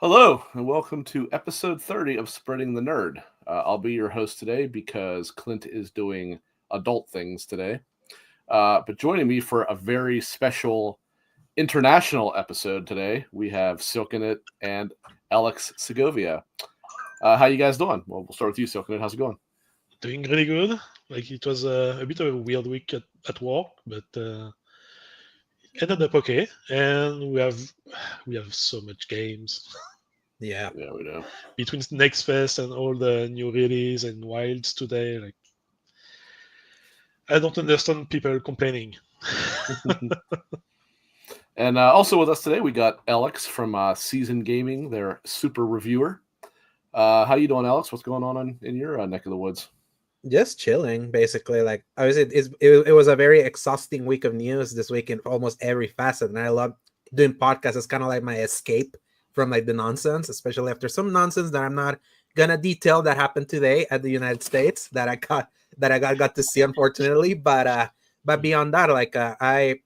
Hello, and welcome to episode 30 of Spreading the Nerd. I'll be your host today because Clint is doing adult things today. But joining me for a very special international episode today, we have Silcanit and Alex Segovia. How you guys doing? Well, we'll start with you, Silcanit. How's it going? Doing really good. Like it was a bit of a weird week at work, but ended up okay. And we have so much games Yeah. Yeah, we know. between Next Fest and all the new release and Wilds today. Like I don't understand people complaining. And also with us today, we got Alex from Season Gaming, their super reviewer. How you doing, Alex? What's going on in your neck of the woods? Just chilling, basically. Like it was a very exhausting week of news this week in almost every facet, and I love doing podcasts. It's kind of like my escape from like the nonsense, especially after some nonsense that I'm not gonna detail that happened today at the United States that I got to see, unfortunately. But beyond that, like I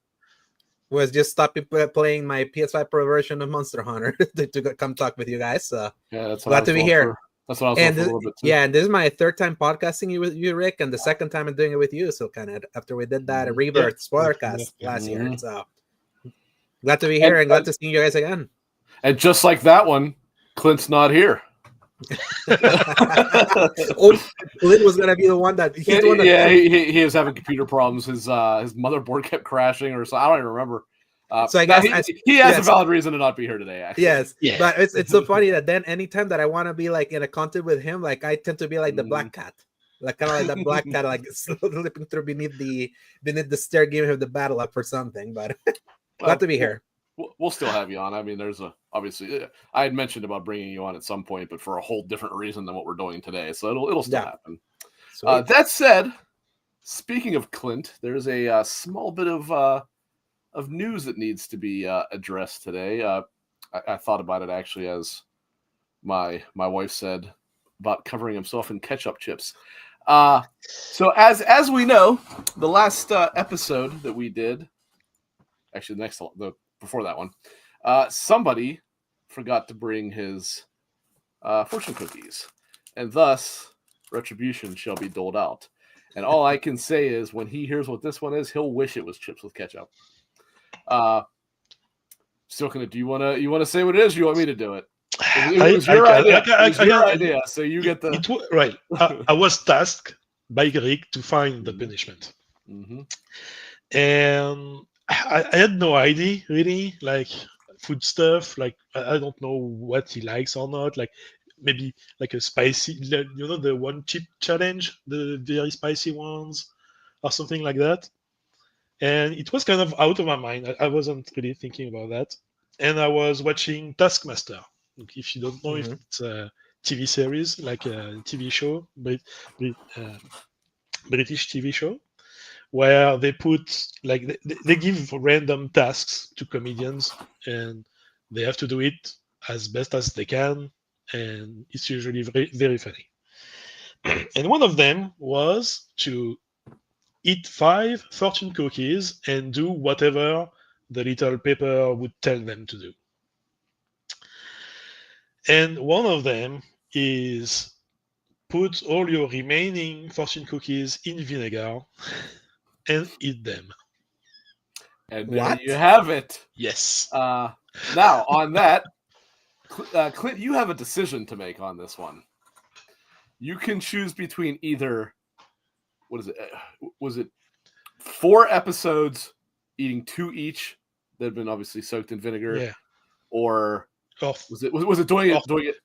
was just stopping playing my PS5 Pro version of Monster Hunter to come talk with you guys. So Yeah, that's what glad to be here. That's what I was And for a little bit too. yeah, and this is my third time podcasting with you, Rick, and the second time I'm doing it with you. So kind of after we did that Rebirth spoiler cast last year. So glad to be here and glad to see you guys again. And just like that one, Clint's not here. Oh, Clint was gonna be the one that he's the one that he was having computer problems. His motherboard kept crashing, or so I don't even remember. So I guess he has a valid reason to not be here today. Actually, yes, Yeah. but it's so funny that then anytime that I want to be like in a content with him, like I tend to be like the black cat, like kind of like that black cat, like slipping through beneath the stair, giving him the battle up for something. But glad to be here. We'll still have you on. I mean, obviously I had mentioned about bringing you on at some point, but for a whole different reason than what we're doing today. So it'll still happen. That said, speaking of Clint, there's a small bit of news that needs to be addressed today. I thought about it actually as my wife said about covering himself in ketchup chips. So as we know, the last episode that we did, actually before that one, somebody forgot to bring his fortune cookies, and thus retribution shall be doled out. And all I can say is, when he hears what this one is, he'll wish it was chips with ketchup. Silcanit, do you wanna say what it is? Or you want me to do it? It was your idea. It was your idea. So you get the right. I was tasked by Rick to find the punishment, and I had no idea really, like food stuff. Like I don't know what he likes or not. Like maybe like a spicy, the one chip challenge, the very spicy ones, or something like that. And it was kind of out of my mind. I wasn't really thinking about that. And I was watching Taskmaster. If you don't know, if it's a TV series, like a TV show, British TV show, where they put like they give random tasks to comedians, and they have to do it as best as they can, and it's usually very, very funny. And one of them was to eat 5 fortune cookies and do whatever the little paper would tell them to do. And one of them is put all your remaining fortune cookies in vinegar and eat them. And there you have it. Yes. Now, on that, Clint, you have a decision to make on this one. You can choose between either, what is it? Was it 4 episodes, eating 2 each that have been obviously soaked in vinegar? Yeah. Or was it doing it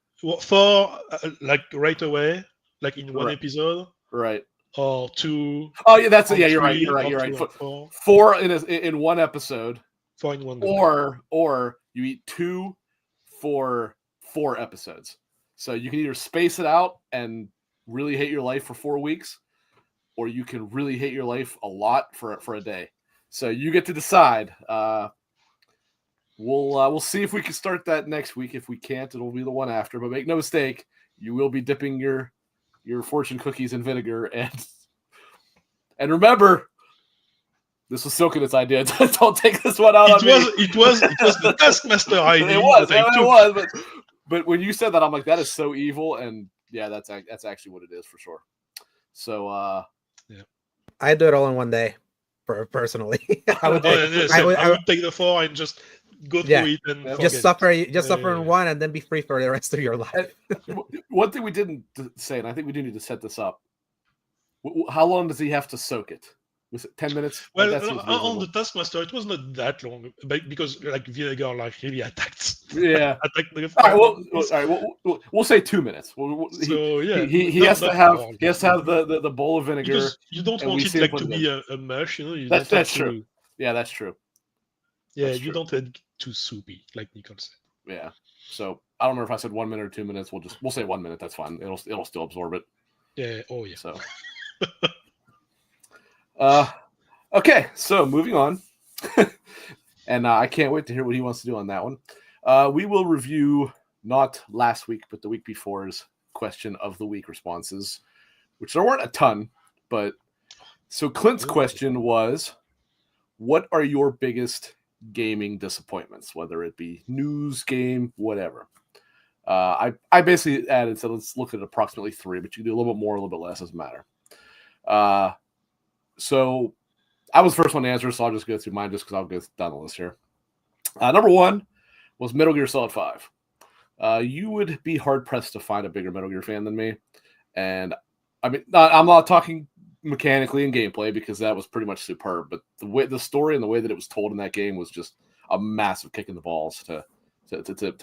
for like right away, like in one episode? Right. Or 2. Oh yeah, that's it. Yeah, you're right. 4 in one episode. 4 in one. Or you eat 2 for 4 episodes. So you can either space it out and really hate your life for 4 weeks, or you can really hate your life a lot for a day. So you get to decide. We'll see if we can start that next week. If we can't, it'll be the one after. But make no mistake, you will be dipping your fortune cookies in vinegar, and remember, this was Silcanit's idea. Don't take this one out on me. It was the Taskmaster idea. It was, but but when you said that, I'm like, that is so evil, and yeah, that's actually what it is for sure. So yeah, I do it all in one day, personally. I would take the 4 and just go through it and just suffer. Just suffer in one, and then be free for the rest of your life. One thing we didn't say, and I think we do need to set this up. How long does he have to soak it? Was it 10 minutes? Well, on the Taskmaster, it was not that long, because like Vinegar really attacked. Yeah. attacked the all right. We'll say 2 minutes. So yeah, he has to have the bowl of vinegar. Because you don't want it like to be a mush, That's true. Yeah, that's true. Yeah, you don't want it too soupy, like Nicole said. Yeah. So I don't know if I said 1 minute or 2 minutes. We'll say 1 minute. That's fine. It'll still absorb it. Yeah. Oh yeah. So. Okay, so moving on, and I can't wait to hear what he wants to do on that one. We will review not last week, but the week before's question of the week responses, which there weren't a ton, but so Clint's question was, what are your biggest gaming disappointments, whether it be news, game, whatever? I basically added, so let's look at approximately 3, but you can do a little bit more, a little bit less, doesn't matter. So I was the first one to answer, so I'll just go through mine just because I'll go down the list here. Number 1 was Metal Gear Solid 5. You would be hard-pressed to find a bigger Metal Gear fan than me. And, I mean, I'm not talking mechanically and gameplay because that was pretty much superb, but the story and the way that it was told in that game was just a massive kick in the balls to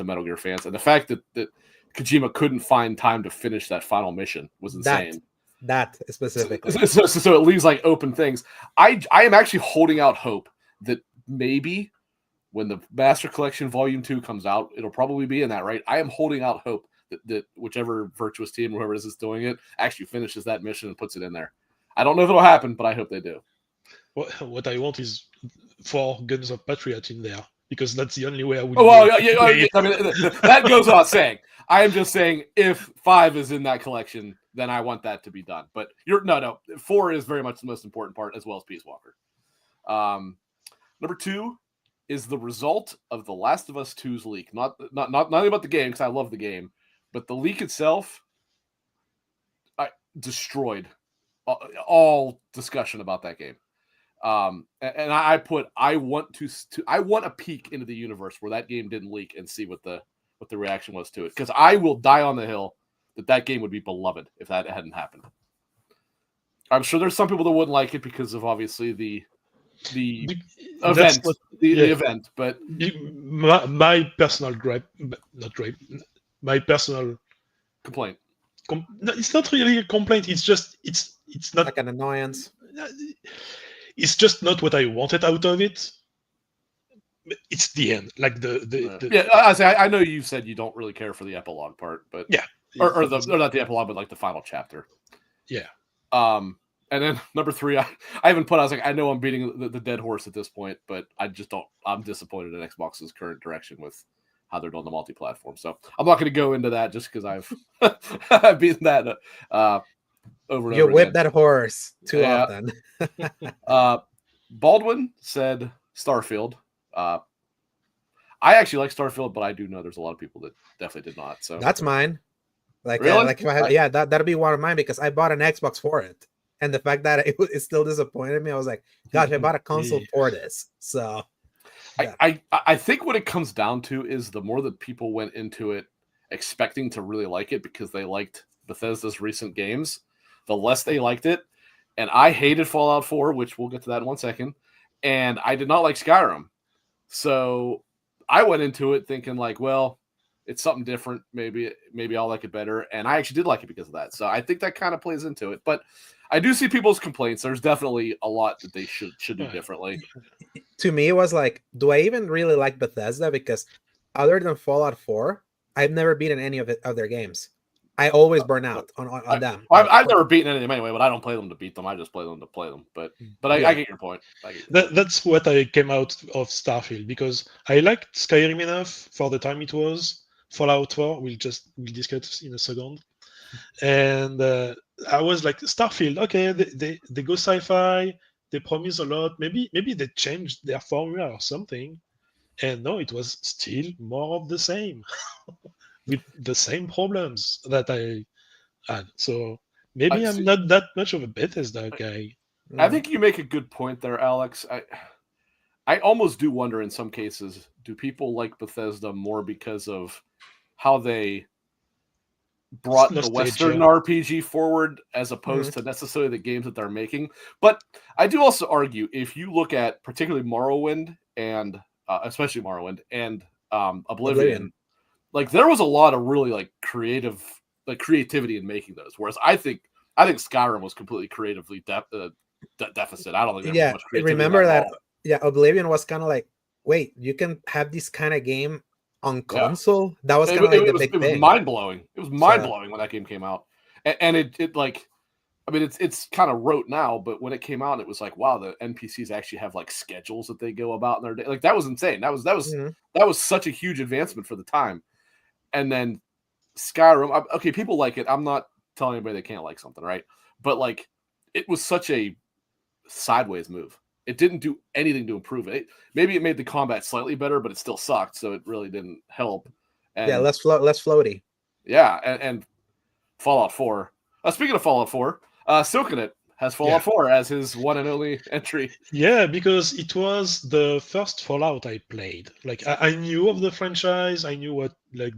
Metal Gear fans. And the fact that Kojima couldn't find time to finish that final mission was insane. That specifically. So it leaves like open things. I am actually holding out hope that maybe when the Master Collection Volume 2 comes out, it'll probably be in that, right? I am holding out hope that whichever Virtuous team, whoever it is doing it, actually finishes that mission and puts it in there. I don't know if it'll happen, but I hope they do. What I want is 4 Guns of Patriot in there, because that's the only way I would. I mean, that goes without saying. I am just saying if 5 is in that collection, then I want that to be done. But no. 4 is very much the most important part, as well as Peace Walker. Number 2 is the result of The Last of Us 2's leak. Not about the game, because I love the game, but the leak itself destroyed all discussion about that game. And I want a peek into the universe where that game didn't leak and see what the reaction was to it, because I will die on the hill that game would be beloved if that hadn't happened. I'm sure there's some people that wouldn't like it because of obviously the event, but my personal my personal complaint. It's not really a complaint. It's just it's not like an annoyance. It's just not what I wanted out of it. It's the end, like I know you said you don't really care for the epilogue part, but yeah, or not the epilogue, but like the final chapter. Yeah. And then number 3, I haven't put. I was like, I know I'm beating the dead horse at this point, but I just don't. I'm disappointed in Xbox's current direction with how they're doing the multi-platform. So I'm not going to go into that just because I've beaten that over and over. You whip that horse too often. Baldwin said Starfield. I actually like Starfield, but I do know there's a lot of people that definitely did not. So that's mine. Like, really? Like if I had, that'll be one of mine because I bought an Xbox for it, and the fact that it still disappointed me, I was like, gosh, I bought a console for this. So yeah. I think what it comes down to is the more that people went into it expecting to really like it because they liked Bethesda's recent games, the less they liked it. And I hated Fallout 4, which we'll get to that in 1 second. And I did not like Skyrim. So I went into it thinking like, well, it's something different. Maybe I'll like it better. And I actually did like it because of that. So I think that kind of plays into it. But I do see people's complaints. There's definitely a lot that they should do differently. To me, it was like, do I even really like Bethesda? Because other than Fallout 4, I've never beaten any of their games. I always burn out on them. I've never beaten any of them anyway, but I don't play them to beat them. I just play them to play them. But I get your point. That's what I came out of Starfield, because I liked Skyrim enough for the time it was. Fallout 4, we'll discuss in a second. And I was like, Starfield, okay, they go sci-fi, they promise a lot. Maybe they changed their formula or something. And no, it was still more of the same. with the same problems that I had. So maybe I'm not that much of a Bethesda guy. I think you make a good point there, Alex. I almost do wonder in some cases, do people like Bethesda more because of how they brought the Western RPG forward as opposed to necessarily the games that they're making? But I do also argue, if you look at particularly Morrowind and especially Morrowind and Oblivion, like there was a lot of really like creativity in making those. Whereas I think Skyrim was completely creatively deficit. I don't think there was much creativity. Remember that? Yeah, Oblivion was kind of like, wait, you can have this kind of game on console? Yeah. That was kind of like the big thing. It was mind blowing. It was mind blowing when that game came out, and it like, I mean, it's kind of rote now, but when it came out, it was like, wow, the NPCs actually have like schedules that they go about in their day. Like that was insane. That was such a huge advancement for the time. And then Skyrim, okay, people like it. I'm not telling anybody they can't like something, right? But like, it was such a sideways move. It didn't do anything to improve it. Maybe it made the combat slightly better, but it still sucked, so it really didn't help. And, yeah, less floaty. Yeah, and Fallout 4. Speaking of Fallout 4, Silcanit has Fallout 4 as his one and only entry. Yeah, because it was the first Fallout I played. Like I knew of the franchise, I knew what like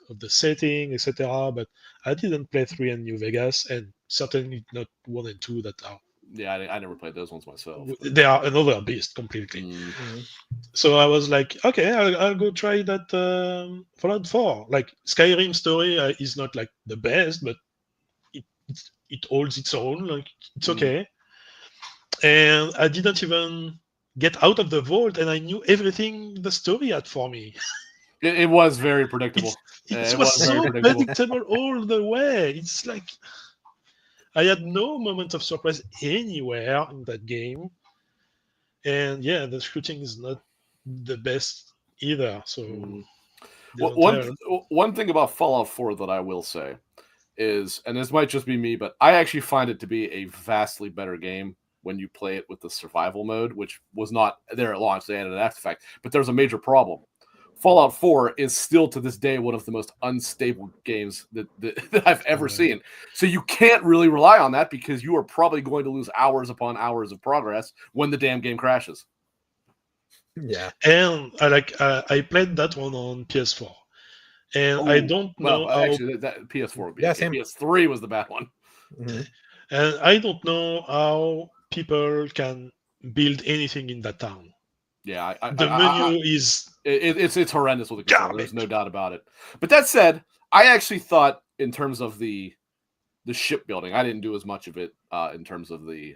of the setting, etc. But I didn't play 3 and New Vegas, and certainly not 1 and 2 that are. Yeah, I never played those ones myself. They are another beast completely. Mm-hmm. So I was like, okay, I'll go try that Fallout 4. Like Skyrim story is not like the best, but it holds its own. Like it's okay. And I didn't even get out of the vault, and I knew everything the story had for me. It was very predictable. It was so predictable all the way. It's like I had no moment of surprise anywhere in that game. And yeah, the shooting is not the best either. So one thing about Fallout 4 that I will say is, and this might just be me, but I actually find it to be a vastly better game when you play it with the survival mode, which was not there at launch. They added an after fact, but there's a major problem. Fallout 4 is still to this day one of the most unstable games that I've ever seen. So you can't really rely on that because you are probably going to lose hours upon hours of progress when the damn game crashes. Yeah. And I played that one on PS4. And I don't know how... Actually, that PS4 would be PS3 was the bad one. Mm-hmm. And I don't know how people can build anything in that town. Yeah, the menu is it's horrendous with the controller. There's no doubt about it. But that said, I actually thought in terms of the shipbuilding, I didn't do as much of it in terms of the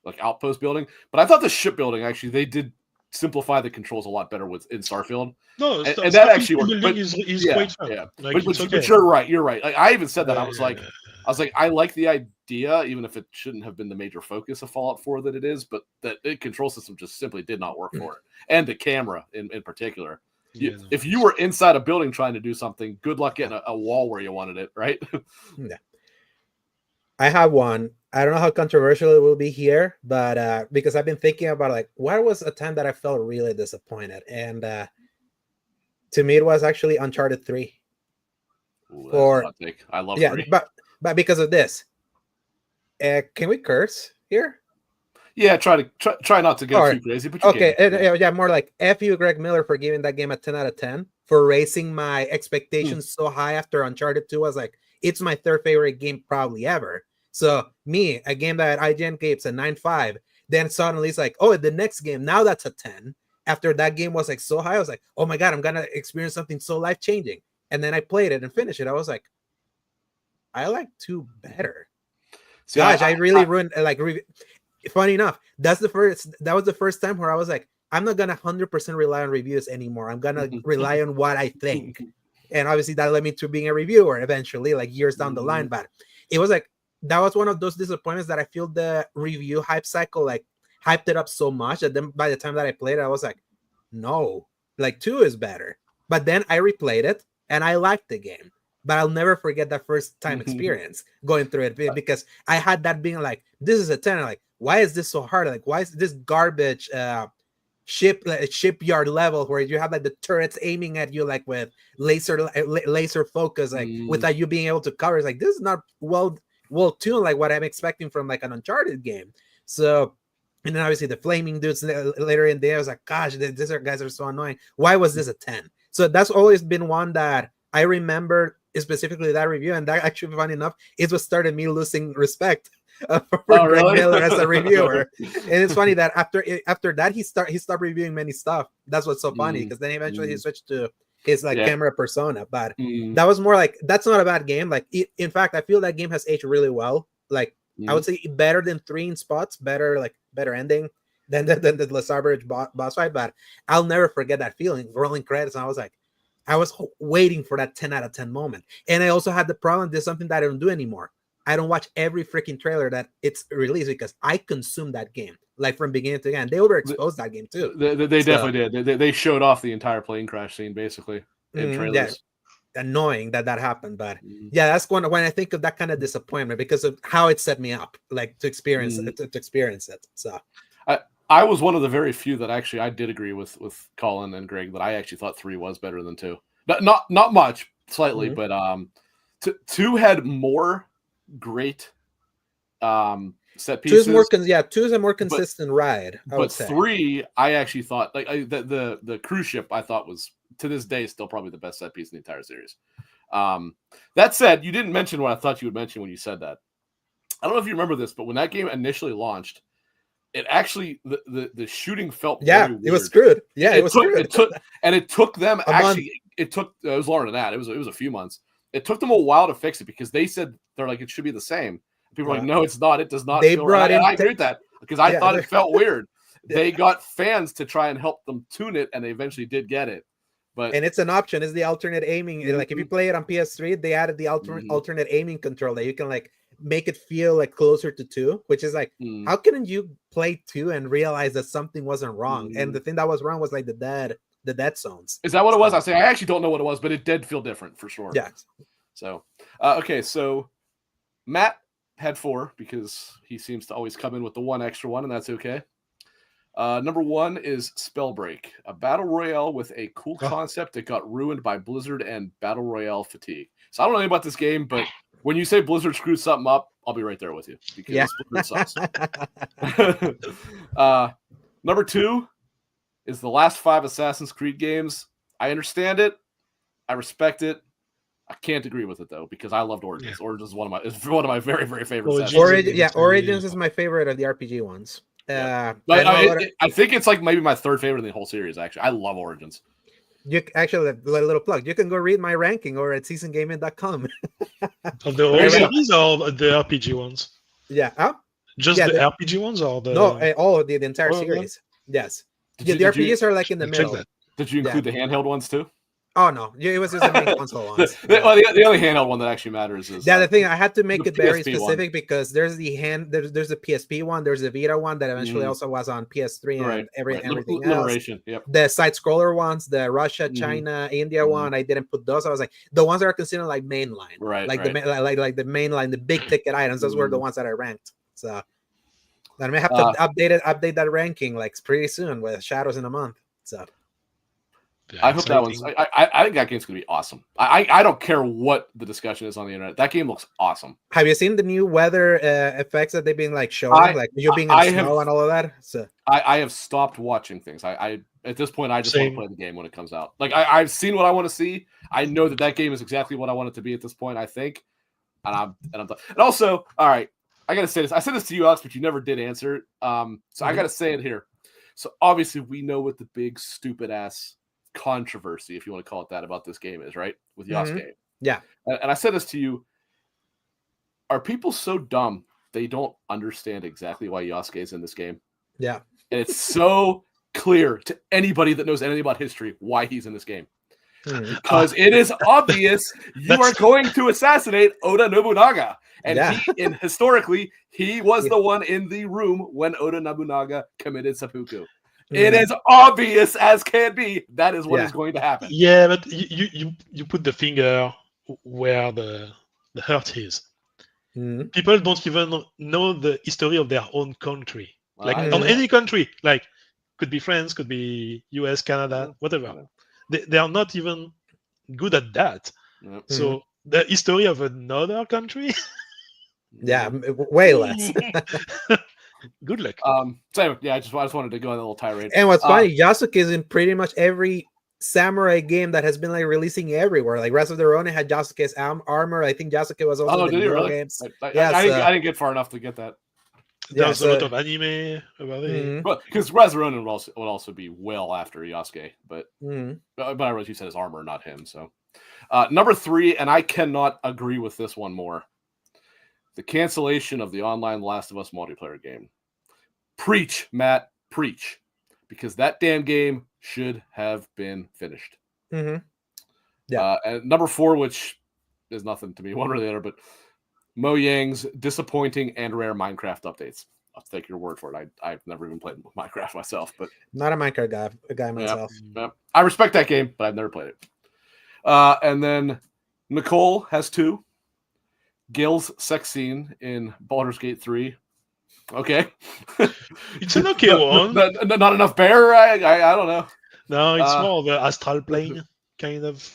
like outpost building. But I thought the shipbuilding actually they did simplify the controls a lot better in Starfield. No, and that actually worked. But is quite fun. Yeah, like, but you're right. You're right. Like I even said that I was like, I like the idea, even if it shouldn't have been the major focus of Fallout 4 that it is, but that the control system just simply did not work for it. And the camera in particular. If you were inside a building trying to do something, good luck getting a wall where you wanted it, right? Yeah. I have one. I don't know how controversial it will be here, but because I've been thinking about like, what was a time that I felt really disappointed? And to me, it was actually Uncharted 3. Ooh, I love 3. But because of this, can we curse here? Yeah, try not to go too crazy. But okay, more like F you, Greg Miller, for giving that game a 10 out of 10 for raising my expectations so high after Uncharted 2. I was like, it's my third favorite game probably ever. So me, a game that IGN gave a 9.5, then suddenly it's like, oh, the next game now that's a 10. After that game was like so high, I was like, oh my god, I'm gonna experience something so life changing. And then I played it and finished it. I was like, I like 2 better. See, gosh, I really ruined funny enough, that was the first time where I was like, I'm not gonna 100% rely on reviews anymore. I'm gonna rely on what I think. And obviously that led me to being a reviewer eventually, like years down the line. But it was like that was one of those disappointments that I feel the review hype cycle like hyped it up so much that then by the time that I played it, I was like, no, like 2 is better. But then I replayed it and I liked the game. But I'll never forget that first time experience going through it because I had that being like, this is a 10. Like, why is this so hard? Like, why is this garbage shipyard level where you have like the turrets aiming at you like with laser focus, like without you being able to cover. It's like this is not well tuned like what I'm expecting from like an Uncharted game. So, and then obviously the flaming dudes later in there, I was like, gosh, these guys are so annoying. Why was this a 10? So that's always been one that I remember specifically that review, and that actually, funny enough, is what started me losing respect for Greg Miller as a reviewer. And it's funny that after that he stopped reviewing many stuff. That's what's so funny, because then eventually he switched to his like camera persona. But that was more like, that's not a bad game. Like in fact, I feel that game has aged really well. Like I would say better than 3 in spots, better ending than the Lazarbridge boss fight. But I'll never forget that feeling rolling credits, and I was waiting for that 10 out of 10 moment. And I also had the problem, there's something that I don't do anymore. I don't watch every freaking trailer that it's released, because I consume that game like from beginning to end. They overexposed that game too. They definitely did. They showed off the entire plane crash scene basically in trailers. Yeah. Annoying that happened, but yeah, that's when I think of that kind of disappointment, because of how it set me up, like to experience it. So I was one of the very few that actually I did agree with Colin and Greg that I actually thought 3 was better than 2. Not much, slightly, but 2 had more great set pieces. 2 is a more consistent ride. But 3, I actually thought like the cruise ship I thought was, to this day, still probably the best set piece in the entire series. That said, you didn't mention what I thought you would mention when you said that. I don't know if you remember this, but when that game initially launched, it actually the shooting felt very weird. It was screwed. Yeah, it was screwed. It took them it was longer than that. It was a few months. It took them a while to fix it, because they said they're like, it should be the same. People were like, no, it's not. It does not. They brought in. I agree with that, because I thought it felt weird. They got fans to try and help them tune it, and they eventually did get it. And it's an option. It's the alternate aiming. Like if you play it on PS3, they added the alternate aiming control that you can like make it feel like closer to 2, which is like, how couldn't you play 2 and realize that something wasn't wrong? And the thing that was wrong was like the dead zones. Is that what it was? I actually don't know what it was, but it did feel different for sure. Yeah. So, okay. So Matt had 4, because he seems to always come in with the one extra one, and that's okay. Number 1 is Spellbreak, a battle royale with a cool concept that got ruined by Blizzard and battle royale fatigue. So I don't know anything about this game, but when you say Blizzard screwed something up, I'll be right there with you, because Blizzard sucks. Number 2 is the last 5 Assassin's Creed games. I understand it. I respect it. I can't agree with it though, because I loved Origins. Yeah. Origins is one of my very, very favorite. Origins is my favorite of the RPG ones. I think it's like maybe my 3rd favorite in the whole series. Actually, I love Origins. You actually, a little plug. You can go read my ranking or at seasongaming.com. Of the whole series or the RPG ones? Yeah. Just the RPG ones or the all of the entire series. Yes. The RPGs are like in the middle. Did you include the handheld ones too? Oh no, it was just the main console ones. The only handheld one that actually matters is the thing. I had to make it very specific, because there's the PSP one, there's the Vita one that eventually also was on PS3 and everything else. Yep. The side scroller ones, the Russia, China, India one, I didn't put those. I was like, the ones that are considered like mainline, the mainline, the big ticket items. Those were the ones that I ranked. So I may have to update that ranking like pretty soon with Shadows in a month. So. I hope that one's. I think that game's gonna be awesome. I don't care what the discussion is on the internet. That game looks awesome. Have you seen the new weather effects that they've been like showing, like you being in snow and all of that? So I have stopped watching things. I at this point I just want to play the game when it comes out. Like I've seen what I want to see. I know that game is exactly what I want it to be at this point. I think, and I'm done. And also, all right, I gotta say this. I said this to you, Alex, but you never did answer. So I gotta say it here. So obviously we know what the big stupid ass controversy, if you want to call it that, about this game is, right? With Yasuke. Yeah. And I said this to you. Are people so dumb they don't understand exactly why Yasuke is in this game? Yeah. And it's so clear to anybody that knows anything about history why he's in this game. Because it is obvious you are going to assassinate Oda Nobunaga. And historically, he was the one in the room when Oda Nobunaga committed seppuku. It is obvious as can be. That is what is going to happen. Yeah, but you put the finger where the hurt is. People don't even know the history of their own country. Like on any country, like Could be France, could be US, Canada, whatever. Yeah. They are not even good at that. Yep. So the history of another country, Yeah, way less. good luck. So yeah, I just wanted to go on a little tirade. And what's funny, Yasuke is in pretty much every samurai game that has been like releasing everywhere. Like Rest of the Ronin had Yasuke's armor. I think Yasuke was also in the Neo games. I didn't get far enough to get that. There's a lot of anime about it. But because Rest of the Ronin would also be well after Yasuke, but I realize you said his armor, not him. So number 3, and I cannot agree with this one more. The cancellation of the online Last of Us multiplayer game. Preach, Matt, preach. Because that damn game should have been finished. Yeah. And number 4, which is nothing to me, one or the other, but Mo Yang's disappointing and rare Minecraft updates. I'll take your word for it. I've never even played Minecraft myself, but not a Minecraft guy myself. Yeah. I respect that game, but I've never played it. And then Nicole has 2. Gil's sex scene in Baldur's Gate 3. Okay. It's an okay one. Not enough bear? I don't know. No, it's more of an astral plane, kind of.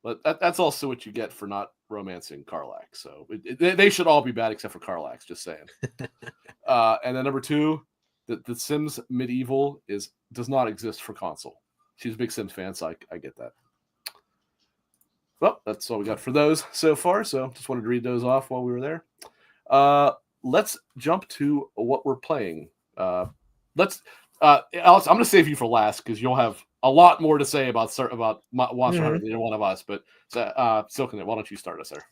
But that's also what you get for not romancing Karlach. So they should all be bad except for Karlach, just saying. And then number 2, the Sims Medieval does not exist for console. She's a big Sims fan, so I get that. Well, that's all we got for those so far. So just wanted to read those off while we were there. Let's jump to what we're playing. Alex, I'm going to save you for last because you'll have a lot more to say about Monster Hunter than either one of us. But Silcanit, why don't you start us there?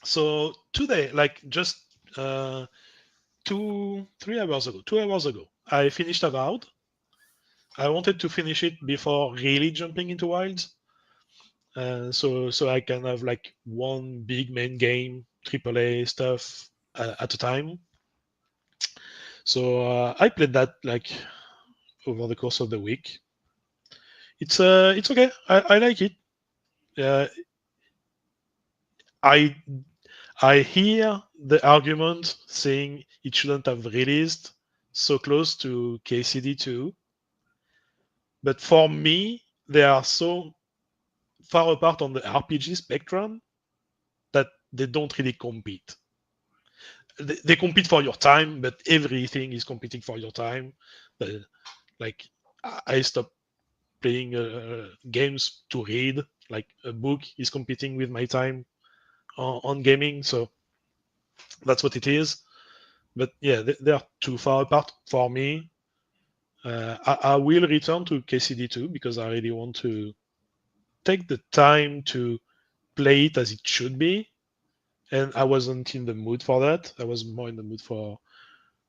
So today, like just 2-3 hours ago, I finished Avowed. I wanted to finish it before really jumping into Wilds. So I can have like one big main game, AAA stuff at a time. So I played that like over the course of the week. It's okay. I like it. I hear the argument saying it shouldn't have released so close to KCD2, but for me, they are so far apart on the RPG spectrum that they don't really compete. They compete for your time, but everything is competing for your time. Like I stopped playing games to read. Like a book is competing with my time on gaming, so that's what it is. But yeah, they are too far apart for me. I will return to KCD2 because I really want to take the time to play it as it should be, and I wasn't in the mood for that. I was more in the mood for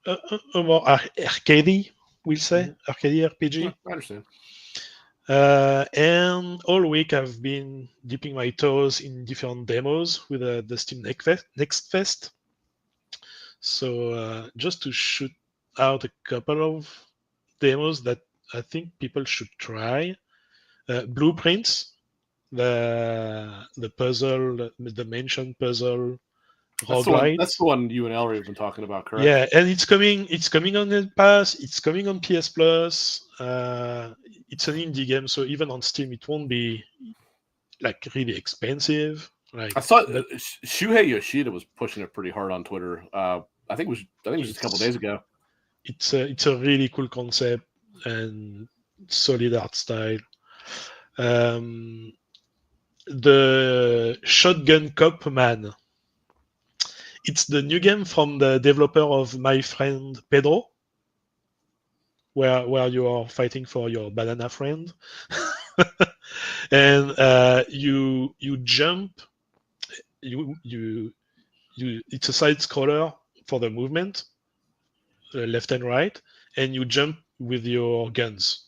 a more arcadey, we'll say, arcadey RPG. I understand. And all week I've been dipping my toes in different demos with the Steam Next Fest. So just to shoot out a couple of demos that I think people should try. Blueprints, the puzzle, the mansion puzzle, roguelite. That's the one you and Ellery have been talking about, correct? Yeah, and it's coming on the Pass. It's coming on PS Plus. It's an indie game, so even on Steam, it won't be like really expensive. Like I saw Shuhei Yoshida was pushing it pretty hard on Twitter. I think it was just a couple days ago. It's a really cool concept and solid art style. The Shotgun Cop Man. It's the new game from the developer of My Friend Pedro, where you are fighting for your banana friend, and you jump. You it's a side scroller for the movement, left and right, and you jump with your guns.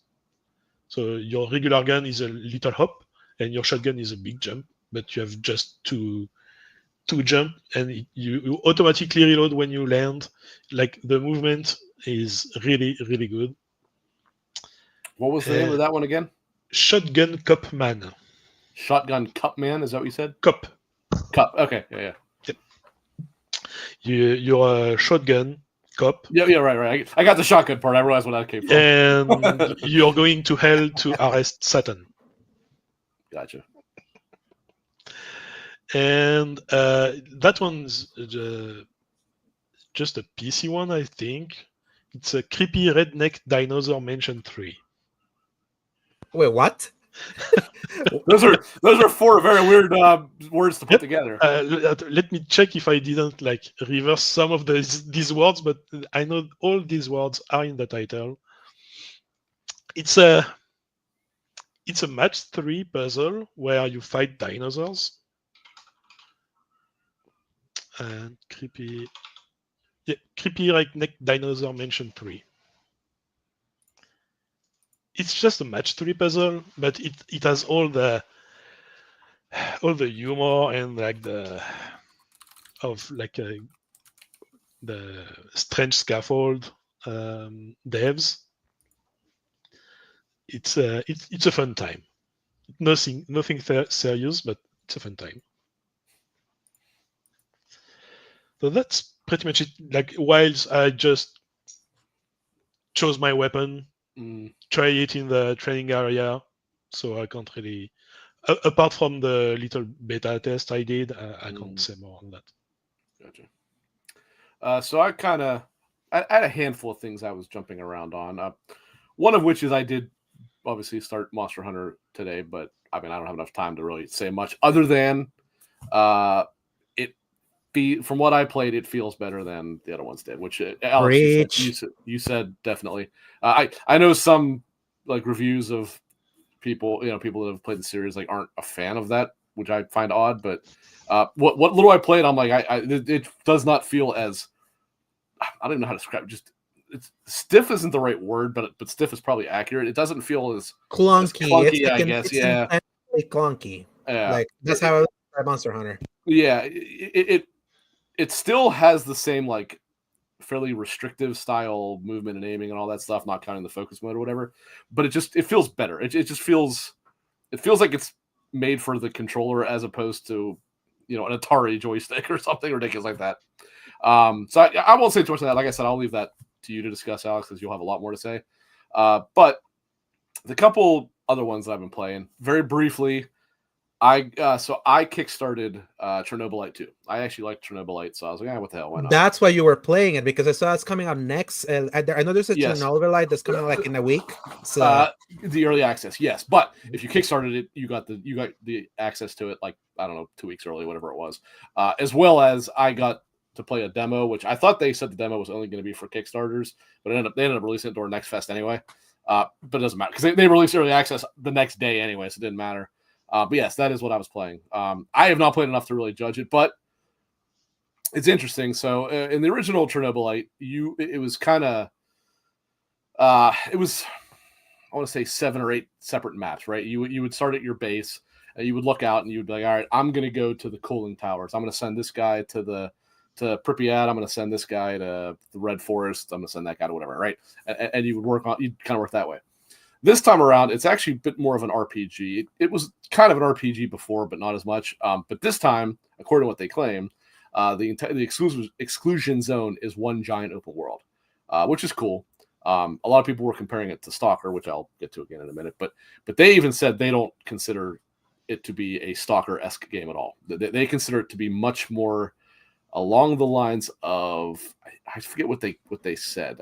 So your regular gun is a little hop, and your shotgun is a big jump, but you have just to jump, and you automatically reload when you land. Like the movement is really, really good. What was the name of that one again? Shotgun Cop Man. Shotgun Cup Man, is that what you said? Cop. Okay, yeah. Yep. You're a shotgun cop. Yeah, right. I got the shotgun part. I realized where that came from. And you're going to hell to arrest Satan. Gotcha. And that one's just a PC one, I think. It's a creepy redneck dinosaur mansion 3. Wait, what? Those are four very weird words to put together. Let me check if I didn't reverse some of these words, but I know all these words are in the title. It's a match 3 puzzle where you fight dinosaurs. And creepy redneck dinosaur mansion 3. It's just a match 3 puzzle, but it has all the humor and the strange scaffold devs. It's a fun time. Nothing serious, but it's a fun time. So that's pretty much it. Whilst I just chose my weapon, try it in the training area, so I can't really. Apart from the little beta test I did, I can't say more on that. Gotcha. So I had a handful of things I was jumping around on. One of which is I did obviously start Monster Hunter today, but I mean I don't have enough time to really say much other than from what I played, it feels better than the other ones did. Which Alex, you said definitely. I know some reviews of people that have played the series aren't a fan of that, which I find odd. But what little I played, I'm it does not feel as I don't even know how to describe it. Just stiff isn't the right word, but stiff is probably accurate. It doesn't feel as clunky, I guess. It's yeah, clunky. Yeah, that's how I describe Monster Hunter. Yeah, it still has the same fairly restrictive style movement and aiming and all that stuff, not counting the focus mode or whatever. But it feels better. It just feels like it's made for the controller as opposed to an Atari joystick or something ridiculous like that. So I won't say too much of that. Like I said, I'll leave that to you to discuss, Alex, because you'll have a lot more to say. But the couple other ones that I've been playing very briefly. I kickstarted Chernobylite 2. I actually liked Chernobylite, so I was like, what the hell, why not? That's why you were playing it, because I saw it's coming out next. I know there's a Chernobylite that's coming out in a week. So the early access, yes. But if you kickstarted it, you got the access to it I don't know, 2 weeks early, whatever it was. As well as I got to play a demo, which I thought they said the demo was only going to be for Kickstarters, but they ended up releasing it during Next Fest anyway. But it doesn't matter because they released early access the next day anyway, so it didn't matter. But yes, that is what I was playing. I have not played enough to really judge it, but it's interesting. So in the original Chernobylite, it was kind of it was, I want to say 7 or 8 separate maps, right? You would start at your base, and you would look out, and you'd be like, all right, I'm going to go to the cooling towers. I'm going to send this guy to Pripyat. I'm going to send this guy to the Red Forest. I'm going to send that guy to whatever, right? And you'd kind of work that way. This time around, it's actually a bit more of an RPG. It was kind of an RPG before, but not as much. But this time, according to what they claim, the exclusion zone is one giant open world, which is cool. A lot of people were comparing it to Stalker, which I'll get to again in a minute. But they even said they don't consider it to be a Stalker-esque game at all. They consider it to be much more along the lines of, I forget what they said.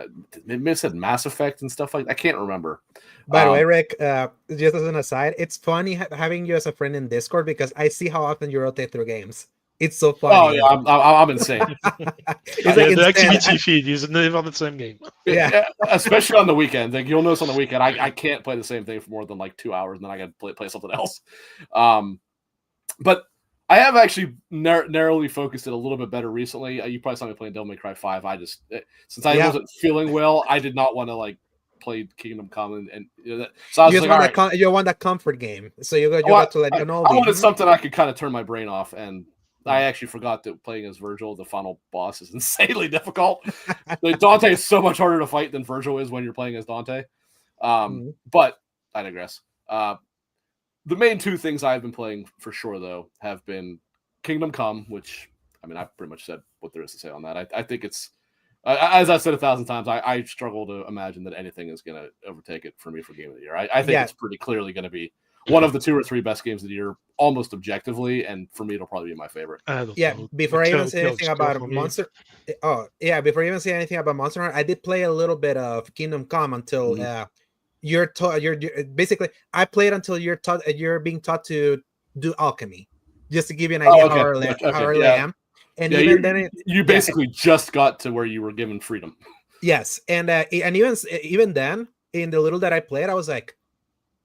They may have said Mass Effect and stuff like that. I can't remember. By the way, Rick, just as an aside, it's funny having you as a friend in Discord because I see how often you rotate through games. It's so funny. Oh yeah, I'm insane. The activity feed is never the same game. Yeah, especially on the weekend. You'll notice on the weekend, I can't play the same thing for more than 2 hours, and then I got to play something else. But I have actually narrowly focused it a little bit better recently. You probably saw me playing Devil May Cry 5. Since I wasn't feeling well, I did not want to play Kingdom Come, and so I was you want that comfort game. So you got to I wanted something I could kind of turn my brain off, and I actually forgot that playing as Virgil, the final boss, is insanely difficult. Dante is so much harder to fight than Virgil is when you're playing as Dante. But I digress. The main 2 things I've been playing for sure, though, have been Kingdom Come, which, I mean, I've pretty much said what there is to say on that. I think it's As I said 1,000 times, I struggle to imagine that anything is going to overtake it for me for Game of the Year. I think it's pretty clearly going to be one of the 2 or 3 best games of the year, almost objectively, and for me, it'll probably be my favorite. Before I even say anything about Monster, before I even say anything about Monster Hunter, I did play a little bit of Kingdom Come until you're basically. I played until you're being taught to do alchemy, just to give you an idea how early I am. And even then, you basically just got to where you were given freedom. Yes, and even then, in the little that I played, I was like,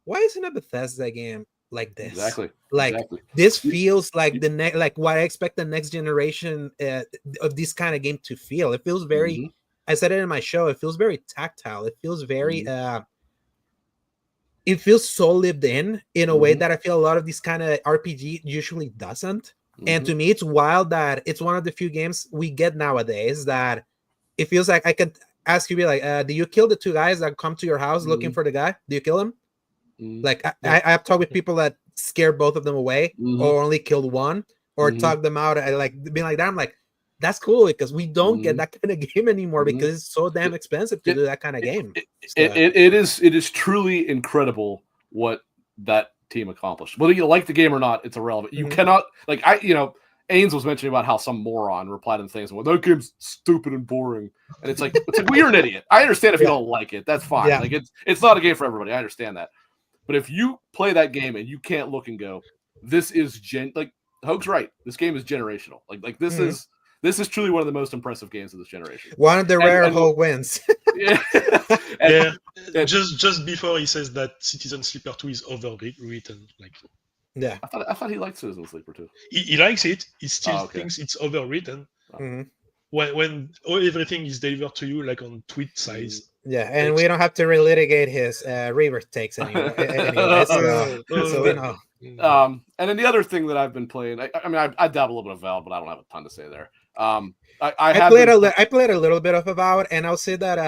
why isn't a Bethesda game like this? Exactly. This feels like like what I expect the next generation of this kind of game to feel. It feels very. I said it in my show. It feels very tactile. It feels very. It feels so lived in a way that I feel a lot of this kind of RPG usually doesn't. And to me, it's wild that it's one of the few games we get nowadays that it feels like I could ask you, be like, do you kill the 2 guys that come to your house looking for the guy? Do you kill them? Like I've talked with people that scare both of them away or only killed one or talk them out. Like being like that. I'm like, that's cool because we don't get that kind of game anymore because it's so damn expensive to do that kind of game. It is truly incredible what that team accomplished. Whether you like the game or not, it's irrelevant. You cannot Ains was mentioning about how some moron replied to things. Well, that game's stupid and boring, and it's like well, you're an idiot. I understand if you don't like it. That's fine. Like it's not a game for everybody. I understand that. But if you play that game and you can't look and go, this is like Hoag's right. This game is generational. Like this is truly one of the most impressive games of this generation. One of the rare Hoag wins. Just before he says that Citizen Sleeper 2 is overwritten, like. Yeah, I thought he liked Citizen Sleeper too. He likes it. He still thinks it's overwritten. When everything is delivered to you like on tweet size. Yeah, and we don't have to relitigate his rebirth takes anymore. So we know. And then the other thing that I've been playing, I dabble a little bit of Valve, but I don't have a ton to say there. I played a little bit of Avowed, and I'll say that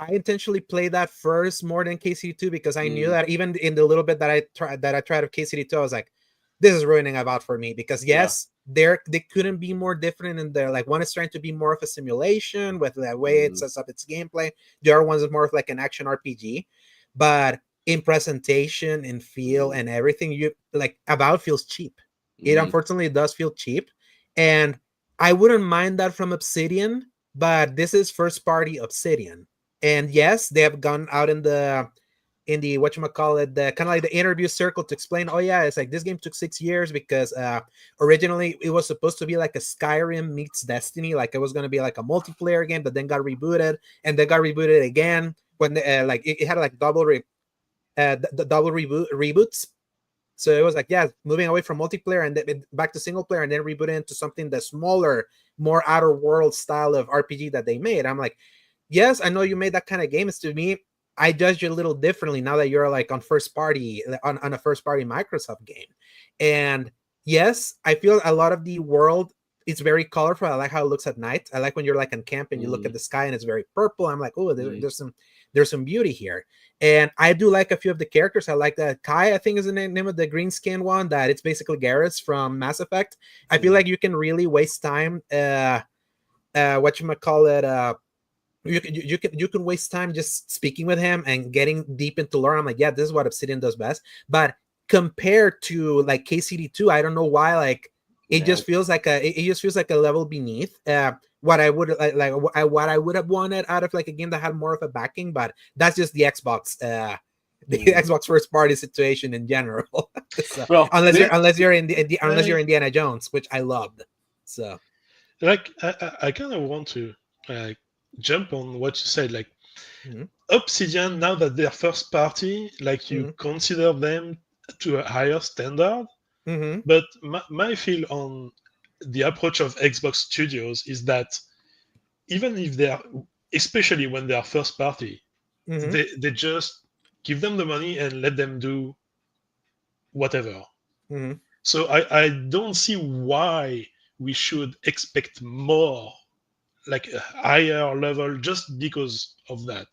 I intentionally played that first more than KCD2 because I knew that even in the little bit that I tried of KCD2, I was like, this is ruining Avowed for me because they couldn't be more different in there. Like one is trying to be more of a simulation with the way it sets up its gameplay. The other one is more of like an action RPG, but in presentation and feel and everything, you like Avowed feels cheap. It unfortunately does feel cheap, and I wouldn't mind that from Obsidian, but this is first party Obsidian. And yes, they have gone out in the whatchamacallit, the kind of like the interview circle to explain, it's like this game took 6 years because originally it was supposed to be like a Skyrim meets Destiny, like it was going to be like a multiplayer game, but then got rebooted and then got rebooted again when it had like double reboots. So it was like, moving away from multiplayer and then back to single player and then rebooted into something the smaller, more outer world style of RPG that they made. I'm like, yes, I know you made that kind of game. It's to me, I judge you a little differently now that you're like on a first party Microsoft game. And yes, I feel a lot of the world, it's very colorful. I like how it looks at night. I like when you're like on camp and you look at the sky and it's very purple. I'm like, there's some beauty here. And I do like a few of the characters. I like that Kai, I think is the name of the green skin one, that it's basically Garrus from Mass Effect. I feel like you can really waste time you can waste time just speaking with him and getting deep into lore. I'm like, this is what Obsidian does best. But compared to like KCD2, I don't know why, like it just feels like a level beneath what I would what I would have wanted out of like a game that had more of a backing. But that's just the Xbox Xbox first party situation in general. So, well, unless you're Indiana Jones, which I loved. So like I kind of want to jump on what you said, like Obsidian, now that they're first party, like you consider them to a higher standard. But my feel on the approach of Xbox Studios is that even if they are, especially when they are first party, they just give them the money and let them do whatever. So I don't see why we should expect more, like a higher level, just because of that.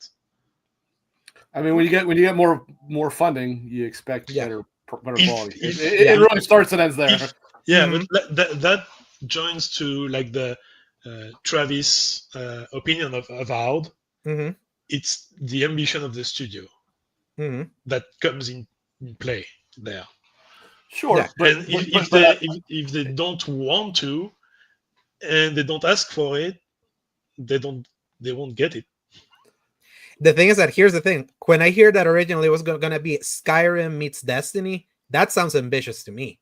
I mean, when you get more funding, you expect better quality. It really starts and ends there. But that joins to like the Travis' opinion of Avowed, Mm-hmm. it's the ambition of the studio Mm-hmm. that comes in play there. Sure, Yeah. but, And but if they don't want to and they don't ask for it, they won't get it. The thing is that here's the thing. When I hear that originally it was going to be Skyrim meets Destiny, that sounds ambitious to me.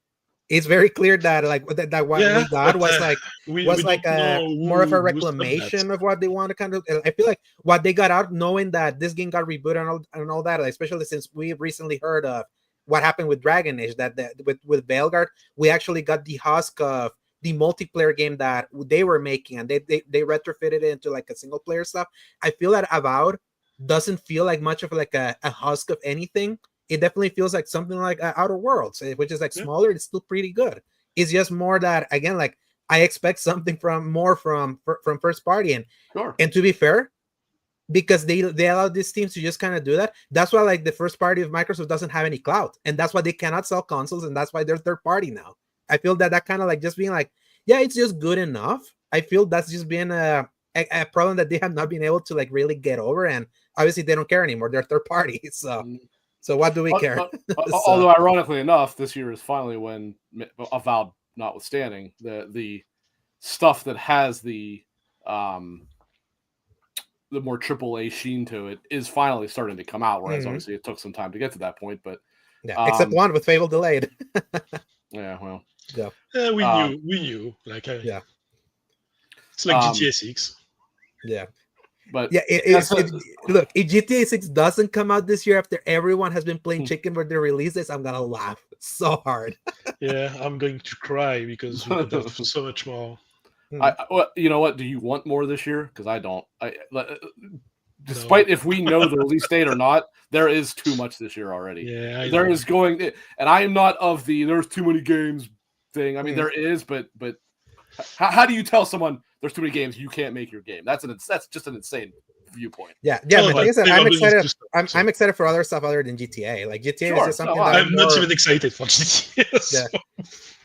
It's very clear that like that what we got but, was like we like don't a know more of a who stopped that. reclamation of what they want to kind of. I feel like what they got out, knowing that this game got rebooted and all that, especially since we recently heard of what happened with Dragon Age, that with Veilguard, we actually got the husk of the multiplayer game that they were making, and they retrofitted it into like a single player stuff. I feel that Avowed doesn't feel like much of like a husk of anything. It definitely feels like something like Outer Worlds, which is like smaller. It's still pretty good. It's just more that, again, like I expect something from first party, and sure. And to be fair, because they allow these teams to just kind of do that. That's why like the first party of Microsoft doesn't have any clout, and that's why they cannot sell consoles, and that's why they're third party now. I feel that kind of like just being like, yeah, it's just good enough. I feel that's just been a problem that they have not been able to like really get over, and obviously they don't care anymore. They're third party, so what do we care? Although ironically enough, this year is finally when Avowed notwithstanding the stuff that has the more AAA sheen to it is finally starting to come out. Whereas obviously it took some time to get to that point, but except one with Fable delayed. Yeah, well, we knew. Like, yeah, it's like GTA 6. Yeah. But yeah, look, if GTA 6 doesn't come out this year after everyone has been playing chicken with their releases, I'm gonna laugh so hard. Yeah, I'm going to cry because we could have so much more. You know what? Do you want more this year? Because I don't. Despite if we know the release date or not, there is too much this year already. Yeah, there is going, and I am not of the there's too many games thing. I mean, there is, but how do you tell someone there's too many games you can't make your game? That's just an insane viewpoint. Yeah. The thing is that I'm excited. I'm excited for other stuff other than GTA. Like GTA is just something that I'm not even excited for GTA. So. Yeah.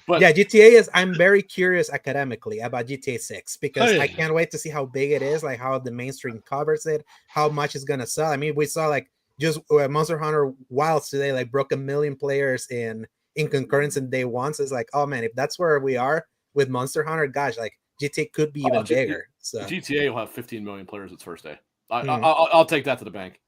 But yeah, GTA is. I'm very curious academically about GTA 6 because I can't wait to see how big it is, like how the mainstream covers it, how much it's gonna sell. I mean, we saw like just Monster Hunter Wilds today, like broke 1 million players in concurrence in day one. So it's like, oh man, if that's where we are with Monster Hunter, gosh, like GTA could be even bigger. So GTA will have 15 million players its first day. I'll take that to the bank.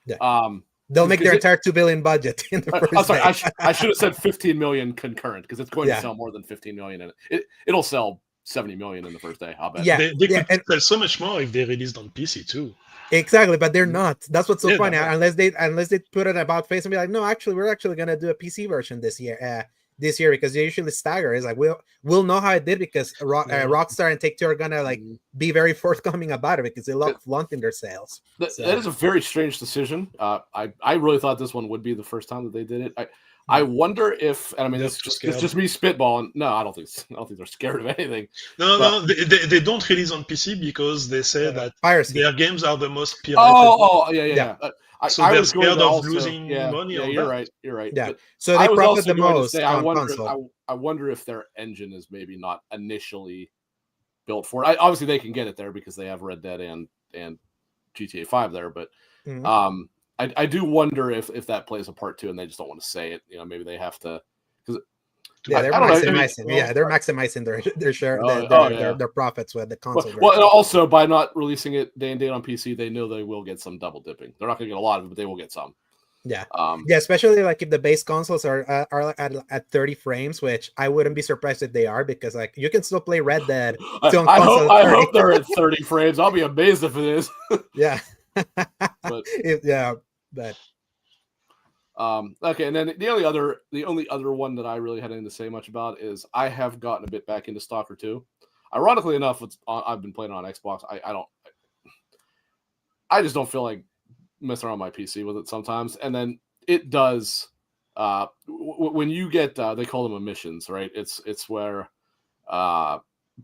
Yeah. They'll make their entire $2 billion budget in the first day. I should have said 15 million concurrent because it's going to sell more than 15 million in it. It'll sell 70 million in the first day. I'll bet. Yeah, they could sell so much more if they released on PC too. Exactly, but they're not. That's what's so funny. Unless they put it about face and be like, no, actually, we're actually gonna do a PC version this year. Because they usually stagger. It's like we'll know how it did because Rockstar and Take-Two are gonna like be very forthcoming about it because they love flaunting their sales. That is a very strange decision. I really thought this one would be the first time that they did it. I wonder if, and I mean, it's just me spitballing. No, I don't think they're scared of anything. No, they don't release on PC because they say that piracy. Their games are the most pirated. Yeah. So they're scared of losing money. Yeah, you're right. Yeah. But so they profit the most on console. I wonder if their engine is maybe not initially built for it. Obviously, they can get it there because they have Red Dead and GTA 5 there. But I do wonder if that plays a part too, and they just don't want to say it. You know, maybe they have to. They're maximizing their share, their profits with the console. Well, and also by not releasing it day and date on PC, they know they will get some double dipping. They're not going to get a lot of it, but they will get some. Yeah, especially like if the base consoles are at 30 frames, which I wouldn't be surprised if they are, because like you can still play Red Dead. I hope they're at 30 frames. I'll be amazed if it is. Yeah, but okay, and then the only other one that I really had anything to say much about is I have gotten a bit back into Stalker 2. Ironically enough, I've been playing it on Xbox. I just don't feel like messing around my PC with it sometimes, and then it does. When you get they call them emissions, right? It's where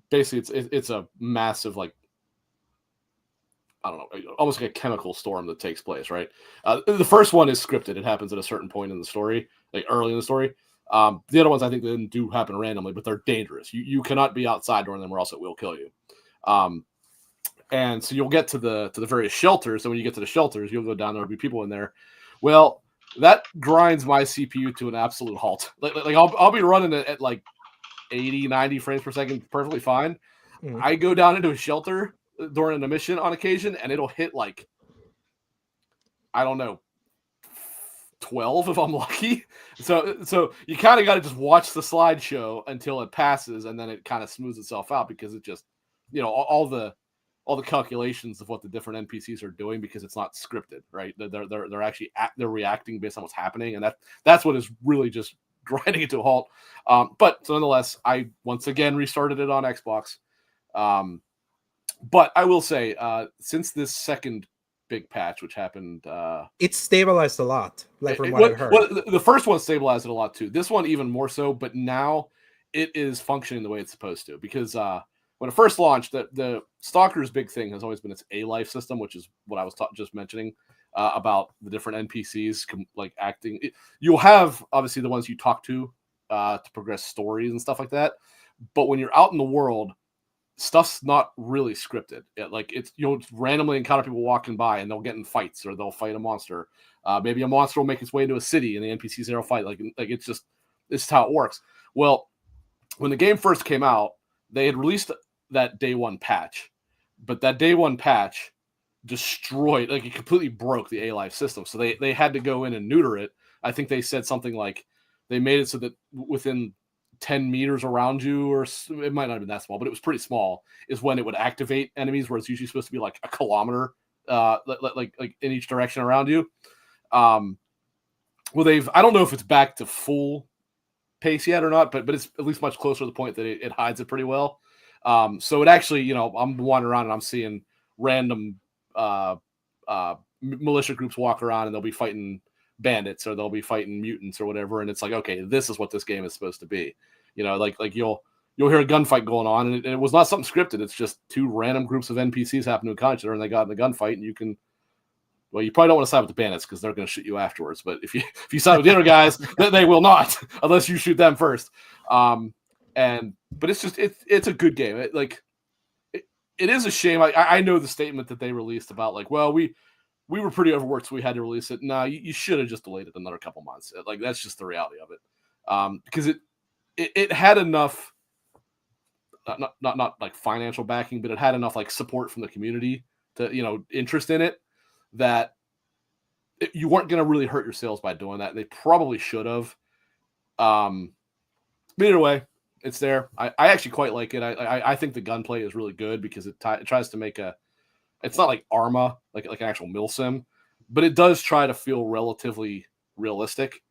basically it's a massive like. I don't know, almost like a chemical storm that takes place, right? The first one is scripted. It happens at a certain point in the story, like early in the story. The other ones, I think, do happen randomly, but they're dangerous. You cannot be outside during them or else it will kill you. And so you'll get to the various shelters, and when you get to the shelters, you'll go down, there'll be people in there. Well, that grinds my CPU to an absolute halt. Like I'll be running it at like 80, 90 frames per second, perfectly fine. Mm. I go down into a shelter during a mission on occasion, and it'll hit like, I don't know, 12 if I'm lucky. So you kind of got to just watch the slideshow until it passes, and then it kind of smooths itself out, because it just, all the calculations of what the different NPCs are doing, because it's not scripted, right? They're actually they're reacting based on what's happening, and that's what is really just grinding it to a halt. But nonetheless, I once again restarted it on Xbox. But I will say, since this second big patch, which happened, it's stabilized a lot, like from what I've heard. Well, the first one stabilized it a lot too. This one even more so, but now it is functioning the way it's supposed to, because when it first launched, the Stalker's big thing has always been its A-life system, which is what I was just mentioning about the different NPCs like acting. You'll have obviously the ones you talk to progress stories and stuff like that, but when you're out in the world, stuff's not really scripted. You'll randomly encounter people walking by, and they'll get in fights, or they'll fight a monster. Maybe a monster will make its way into a city, and the NPCs there will fight. Like it's just, this is how it works. Well, when the game first came out, they had released that day one patch, but that day one patch destroyed, like it completely broke the A-life system. So they had to go in and neuter it. I think they said something like they made it so that within 10 meters around you, or it might not have been that small, but it was pretty small, is when it would activate enemies, where it's usually supposed to be like a kilometer, like in each direction around you. Well, I don't know if it's back to full pace yet or not, but it's at least much closer to the point that it hides it pretty well. So it actually, I'm wandering around and I'm seeing random militia groups walk around, and they'll be fighting bandits, or they'll be fighting mutants or whatever, and it's like, okay, this is what this game is supposed to be. Like you'll hear a gunfight going on, and it was not something scripted. It's just two random groups of NPCs happen to encounter each other, and they got in the gunfight, and you probably don't want to side with the bandits, because they're going to shoot you afterwards. But if you side with the other guys, they will not, unless you shoot them first. But it's just it's a good game. It is a shame. I know the statement that they released about, like, well, we were pretty overworked, so we had to release it. No, you should have just delayed it another couple months. Like, that's just the reality of it. Because it had enough, not like financial backing, but it had enough like support from the community to, interest in it, that you weren't going to really hurt your sales by doing that. They probably should have. But either way, it's there. I actually quite like it. I think the gunplay is really good, because it tries to make it's not like Arma, like an actual mill sim, but it does try to feel relatively realistic.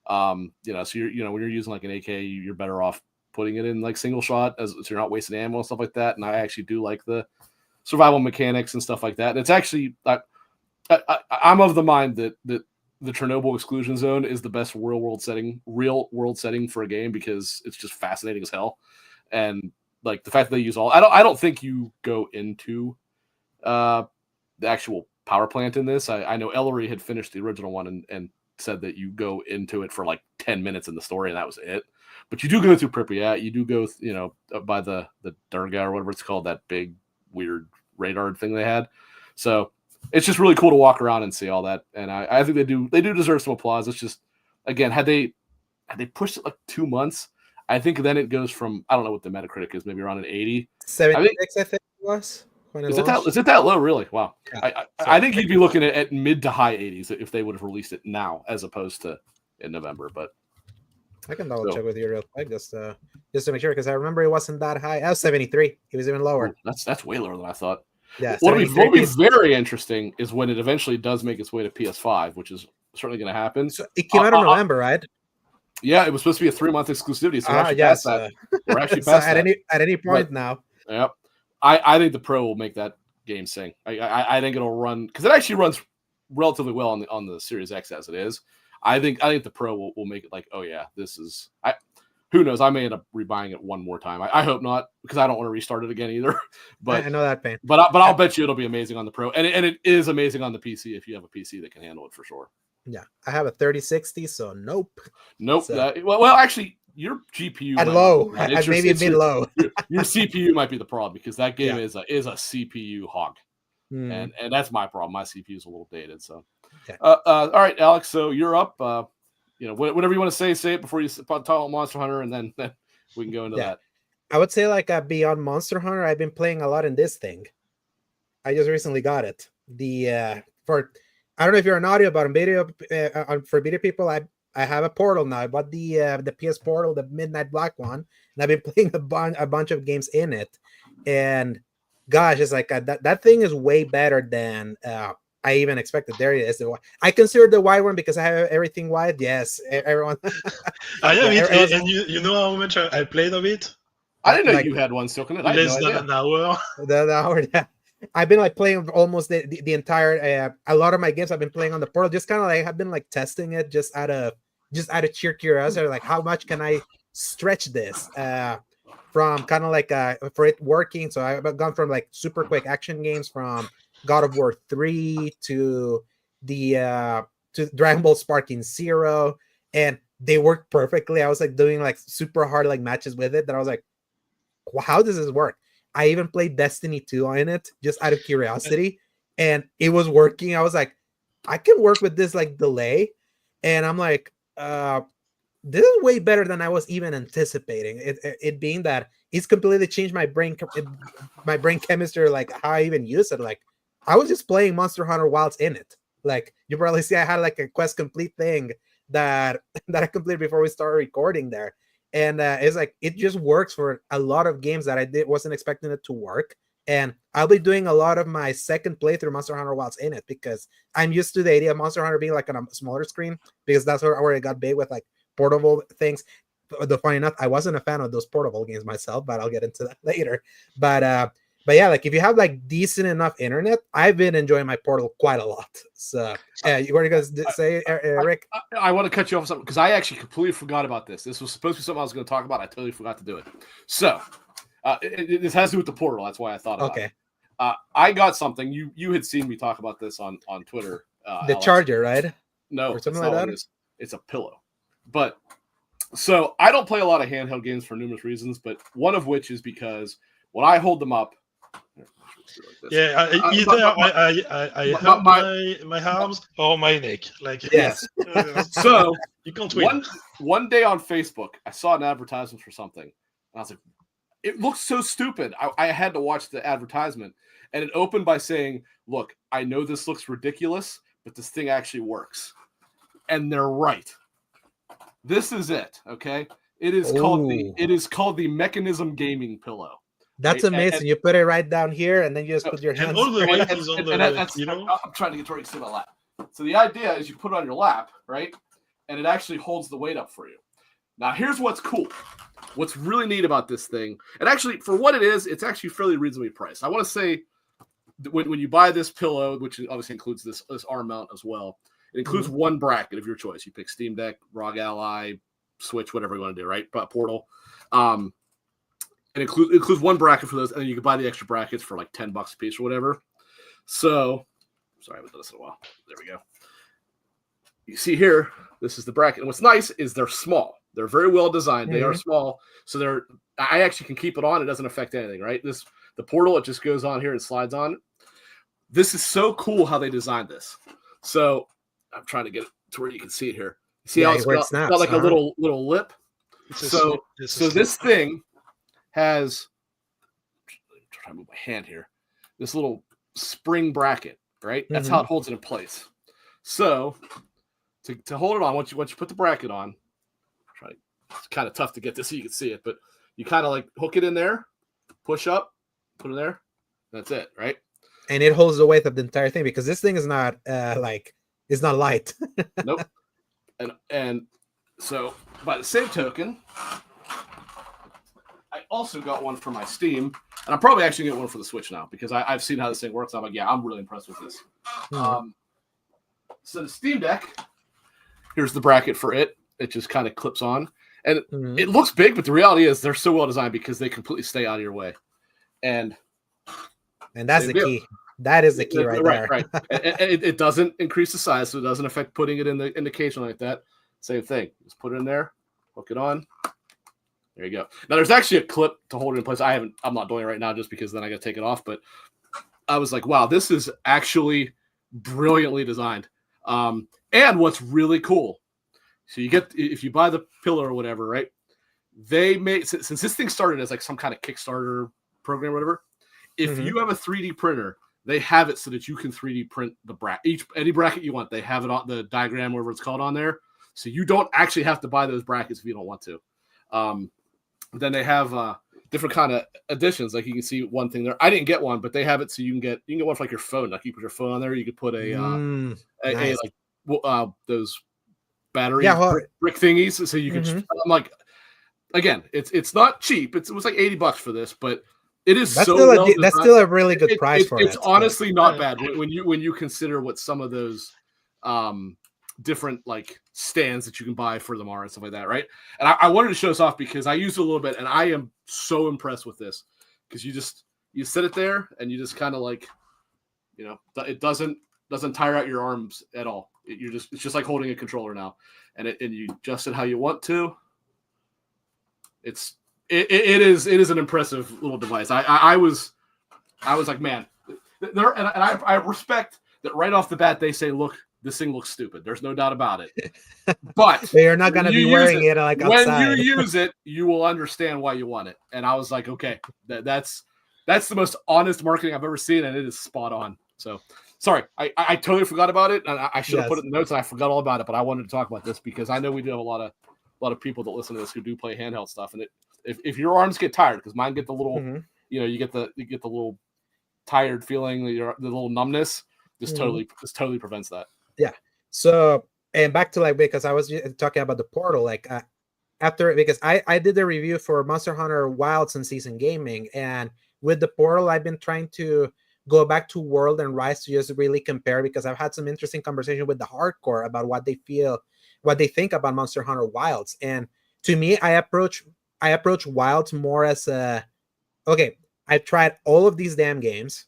So you're, when you're using like an AK, you're better off putting it in like single shot, so you're not wasting ammo and stuff like that. And I actually do like the survival mechanics and stuff like that. And it's actually, I'm of the mind that the Chernobyl exclusion zone is the best real world setting for a game, because it's just fascinating as hell. And like the fact that they use I don't think you go into the actual power plant in this. I know Ellery had finished the original one and said that you go into it for like 10 minutes in the story, and that was it. But you do go through Pripyat. You do go, by the Durga or whatever it's called, that big weird radar thing they had. So it's just really cool to walk around and see all that. And I think they do deserve some applause. It's just, again, had they pushed it like 2 months, I think then it goes from, I don't know what the Metacritic is, maybe around an 80. 76, I think it was. Is it that low, really? Wow. Yeah. I think you'd be looking at mid to high 80s if they would have released it now, as opposed to in November. But I can double check with you real quick, just to make sure, because I remember it wasn't that high. I was 73. It was even lower. Oh, that's way lower than I thought. Yeah. What will be very interesting is when it eventually does make its way to PS5, which is certainly going to happen. So it came out in November, right? Yeah, it was supposed to be a 3-month exclusivity. So we're actually past that. At any point now. Yep. I think the Pro will make that game sing. I think it'll run, because it actually runs relatively well on the Series X as it is. I think the Pro will make it like, oh yeah, this is. Who knows? I may end up rebuying it one more time. I hope not, because I don't want to restart it again either. But I know that pain. But I'll bet you it'll be amazing on the Pro, and it is amazing on the PC if you have a PC that can handle it for sure. Yeah, I have a 3060, so nope. So. Well, actually, your GPU at might low, not be at maybe mid low. Your CPU might be the problem because that game is a CPU hog, and that's my problem. My CPU is a little dated. So, all right, Alex. So you're up. Whatever you want to say it before you talk about Monster Hunter, and then we can go into that. I would say like beyond Monster Hunter, I've been playing a lot in this thing. I just recently got it. I don't know if you're an audio, but on video for video people, I have a Portal now. I bought the PS Portal, the Midnight Black one, and I've been playing a bunch of games in it. And gosh, it's like that thing is way better than I even expected. There it is. I consider the white one because I have everything white. Yes, everyone. I have it, and you know how much I played of it? I didn't know you had one, Silcanit. Less than an hour. The hour, yeah. I've been like playing almost the entire a lot of my games I've been playing on the Portal, just kind of like I've been like testing it just out of sheer curiosity, like how much can I stretch this from kind of like for it working. So I've gone from like super quick action games from God of War 3 to the to Dragon Ball Sparking Zero, and they worked perfectly. I was like doing like super hard like matches with it that I was like, well, how does this work? I even played Destiny 2 on it just out of curiosity, and it was working. I was like, I can work with this like delay, and I'm like, this is way better than I was even anticipating. It being that it's completely changed my brain chemistry, like how I even use it. Like I was just playing Monster Hunter whilst in it. Like you probably see, I had like a quest complete thing that I completed before we started recording there. And it's like it just works for a lot of games that I wasn't expecting it to work. And I'll be doing a lot of my second playthrough Monster Hunter whilst in it because I'm used to the idea of Monster Hunter being like on a smaller screen because that's where I got big with like portable things. The funny enough, I wasn't a fan of those portable games myself, but I'll get into that later. But yeah, like if you have like decent enough internet, I've been enjoying my Portal quite a lot. So what are you guys say, Rick? I want to cut you off on something because I actually completely forgot about this. This was supposed to be something I was going to talk about. I totally forgot to do it. So this has to do with the Portal. That's why I thought about it. I got something. You had seen me talk about this on Twitter. The charger, right? No, or something like that. It's a pillow. But so I don't play a lot of handheld games for numerous reasons, but one of which is because when I hold them up, I have my arms or my neck, like yes. So you can't win. One day on Facebook, I saw an advertisement for something, and I was like, "It looks so stupid." I had to watch the advertisement, and it opened by saying, "Look, I know this looks ridiculous, but this thing actually works," and they're right. This is it. Okay, it is called the Mechanism Gaming Pillow. That's amazing. And you put it right down here, and then you just put your hands. And all the weight is on the. I'm trying to get to my lap. So the idea is you put it on your lap, right, and it actually holds the weight up for you. Now here's what's cool. What's really neat about this thing, and actually for what it is, it's actually fairly reasonably priced. I want to say when you buy this pillow, which obviously includes this arm mount as well, it includes one bracket of your choice. You pick Steam Deck, ROG Ally, Switch, whatever you want to do, right? Portal. It includes one bracket for those, and then you can buy the extra brackets for like $10 a piece or whatever. So, sorry, I haven't done this in a while. There we go. You see here, this is the bracket. And what's nice is they're small. They're very well designed. They are small, so I actually can keep it on. It doesn't affect anything, right? The Portal, it just goes on here and slides on. This is so cool how they designed this. So I'm trying to get it to where you can see it here. See how it's got like a little lip. So this thing has, I'm trying to move my hand here, this little spring bracket, right? That's how it holds it in place. So to hold it on, once you put the bracket on, it's kind of tough to get this so you can see it, but you kind of like hook it in there, push up, put it there. That's it, right? And it holds the weight of the entire thing because this thing is not it's not light. Nope. And so by the same token, I also got one for my Steam, and I'm probably actually getting one for the Switch now because I've seen how this thing works. I'm like, yeah, I'm really impressed with this. So the Steam Deck, here's the bracket for it. It just kind of clips on, and it looks big, but the reality is they're so well designed because they completely stay out of your way. And that's the key. That is the key right there. Right. And it doesn't increase the size, so it doesn't affect putting it in the case or like that. Same thing. Just put it in there, hook it on, There you go. Now there's actually a clip to hold it in place. I'm not doing it right now just because then I got to take it off. But I was like, wow, this is actually brilliantly designed. And what's really cool, so you get, if you buy the pillar or whatever, right? They made, since this thing started as like some kind of Kickstarter program or whatever, if you have a 3D printer, they have it so that you can 3D print the bracket. Any bracket you want, they have it on the diagram, whatever it's called, on there. So you don't actually have to buy those brackets if you don't want to. Then they have different kind of additions. Like you can see one thing there. I didn't get one, but they have it so you can get one for like your phone. Like you put your phone on there, you could put a like those battery brick thingies, so you can. I'm like, again, it's not cheap. It was like $80 for this, but it is that's still a really good price for it. It's honestly not bad when you consider what some of those different like stands that you can buy for them are and stuff like that, right? And I wanted to show this off because I used it a little bit, and I am so impressed with this because you sit it there and you just kind of like, it doesn't tire out your arms at all. It's just like holding a controller now, and you adjust it how you want to. It is an impressive little device. I was like, man, I respect that right off the bat they say, look, this thing looks stupid. There's no doubt about it. But you're not going to be wearing it like outside. When you use it, you will understand why you want it. And I was like, okay, that's the most honest marketing I've ever seen, and it is spot on. So sorry, I totally forgot about it, and I should have put it in the notes, and I forgot all about it. But I wanted to talk about this because I know we do have a lot of people that listen to this who do play handheld stuff, and if your arms get tired, because mine get the little, you get the little tired feeling, the little numbness. This totally prevents that. Yeah. So, and back to like, because I was talking about the Portal, like because I did the review for Monster Hunter Wilds and Season Gaming, and with the Portal, I've been trying to go back to World and Rise to just really compare, because I've had some interesting conversation with the hardcore about what they think about Monster Hunter Wilds. And to me, I approach Wilds more as okay, I've tried all of these damn games,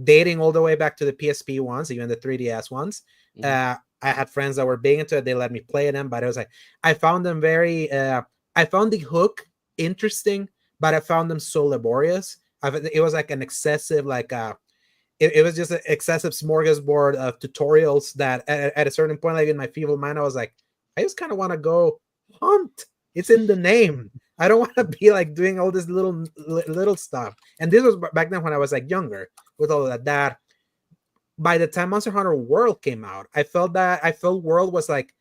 dating all the way back to the PSP ones, even the 3DS ones. I had friends that were big into it. They let me play them, but it was like, I found them I found the hook interesting, but I found them so laborious. It was like an excessive, like, it was just an excessive smorgasbord of tutorials that at a certain point, like in my feeble mind, I was like, I just kind of want to go hunt. It's in the name. I don't want to be like doing all this little stuff. And this was back then when I was like younger with all of that. By the time Monster Hunter World came out, I felt World was like